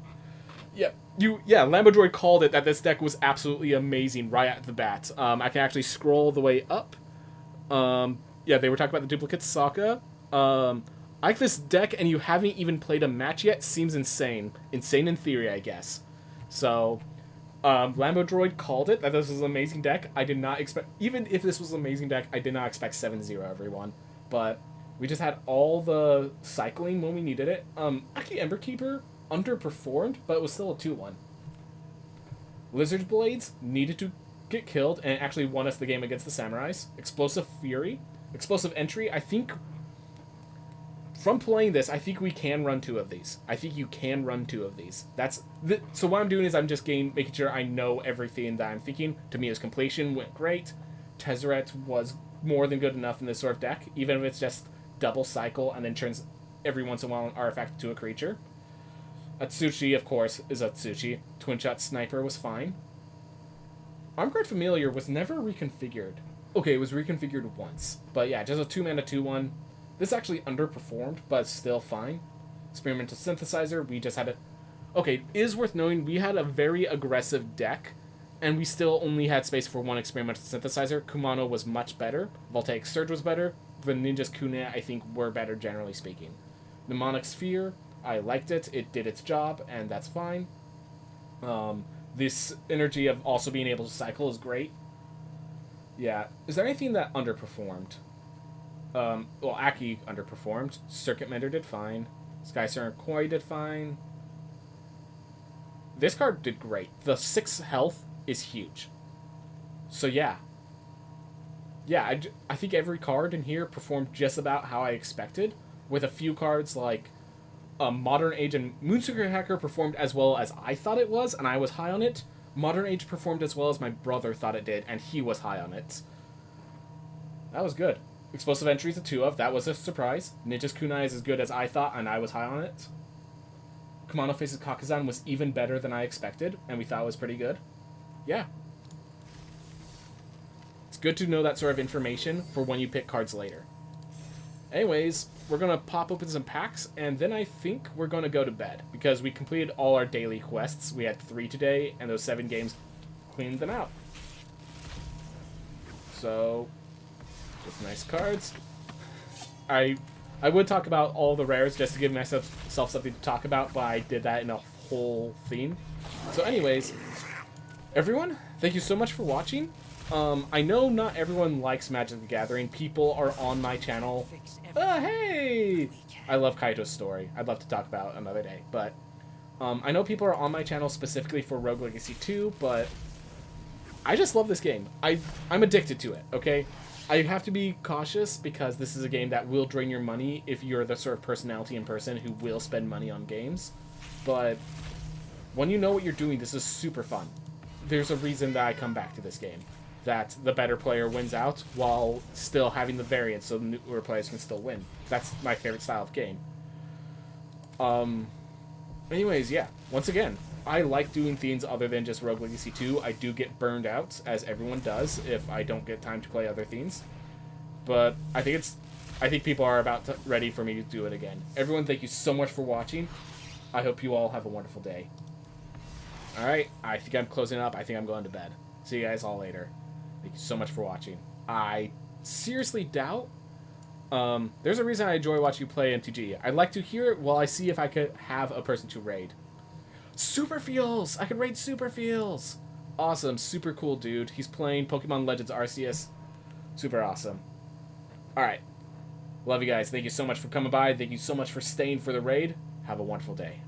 yeah, Lambodroid called it that this deck was absolutely amazing right at the bat. I can actually scroll the way up. Yeah, they were talking about the duplicate Sokka. I like this deck, and you haven't even played a match yet. Seems insane. Insane in theory, I guess. So, Lambodroid called it that this was an amazing deck. I did not expect, even if this was an amazing deck, I did not expect 7-0 everyone. But we just had all the cycling when we needed it. Actually, Emberkeeper underperformed, but it was still a 2-1. Lizard Blades needed to get killed, and it actually won us the game against the Samurais. Explosive Fury. Explosive Entry, I think... From playing this, I think we can run 2 of these. I think you can run 2 of these. So what I'm doing is I'm just making sure I know everything that I'm thinking. To me, his completion went great. Tezzeret was more than good enough in this sort of deck, even if it's just double cycle and then turns every once in a while an artifact to a creature. Atsushi, of course, is Atsushi. Twin Shot Sniper was fine. Armed Guard Familiar was never reconfigured. Okay, it was reconfigured once. But yeah, just a 2-mana 2-1. This actually underperformed, but still fine. Experimental Synthesizer, we just had a... Okay, it is worth knowing we had a very aggressive deck, and we still only had space for 1 Experimental Synthesizer. Kumano was much better. Voltaic Surge was better. The Ninja's Kunai, I think, were better, generally speaking. Mnemonic Sphere, I liked it. It did its job, and that's fine. This energy of also being able to cycle is great. Yeah. Is there anything that underperformed? Well, Aki underperformed. Circuit Mender did fine. Sky Siren Koi did fine. This card did great. The 6 health is huge. So yeah. Yeah, I think every card in here performed just about how I expected. With a few cards like Modern Age and Moonseeker Hacker performed as well as I thought it was, and I was high on it. Modern Age performed as well as my brother thought it did, and he was high on it. That was good. Explosive Entries, a 2 of. That was a surprise. Ninja's Kunai is as good as I thought, and I was high on it. Kumano Faces Kakazan was even better than I expected, and we thought it was pretty good. Yeah. It's good to know that sort of information for when you pick cards later. Anyways, we're going to pop open some packs, and then I think we're going to go to bed, because we completed all our daily quests. We had 3 today, and those 7 games cleaned them out. So... Just nice cards. I would talk about all the rares just to give myself something to talk about, but I did that in a whole theme. So anyways, everyone, thank you so much for watching. I know not everyone likes Magic the Gathering. People are on my channel. Hey! I love Kaito's story. I'd love to talk about it another day. But I know people are on my channel specifically for Rogue Legacy 2, but I just love this game. I'm addicted to it, okay? I have to be cautious because this is a game that will drain your money if you're the sort of personality in person who will spend money on games. But when you know what you're doing, this is super fun. There's a reason that I come back to this game. That the better player wins out while still having the variance so the newer players can still win. That's my favorite style of game. Anyways, yeah. Once again, I like doing things other than just Rogue Legacy 2. I do get burned out, as everyone does, if I don't get time to play other things. But I think people are ready for me to do it again. Everyone, thank you so much for watching. I hope you all have a wonderful day. Alright, I think I'm closing up. I think I'm going to bed. See you guys all later. Thank you so much for watching. I seriously doubt... there's a reason I enjoy watching you play MTG. I'd like to hear it while I see if I could have a person to raid. Super Feels! I could raid Super Feels! Awesome, super cool dude. He's playing Pokemon Legends Arceus. Super awesome. Alright. Love you guys. Thank you so much for coming by. Thank you so much for staying for the raid. Have a wonderful day.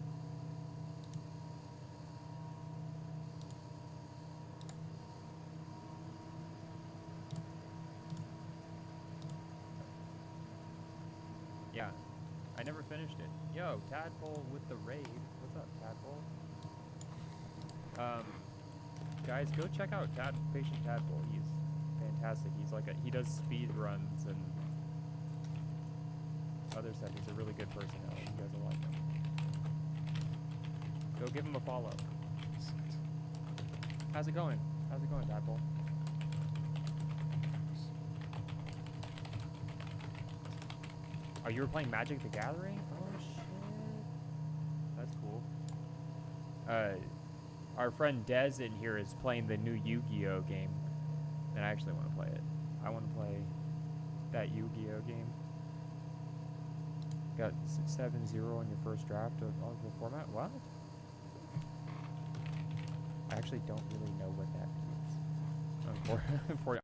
Yeah. I never finished it. Yo, Tadpole with the raid. What's up, Tadpole? Guys, go check out Patient Tadpole. He's fantastic. He's like he does speed runs and other stuff. He's a really good personality. You guys will like him. Go give him a follow. How's it going? How's it going, Tadpole? Oh, you were playing Magic the Gathering? Oh, shit. That's cool. Our friend Dez in here is playing the new Yu-Gi-Oh game. And I actually want to play it. I want to play that Yu-Gi-Oh game. Got 7-0 on your first draft of the format? What? I actually don't really know what that means.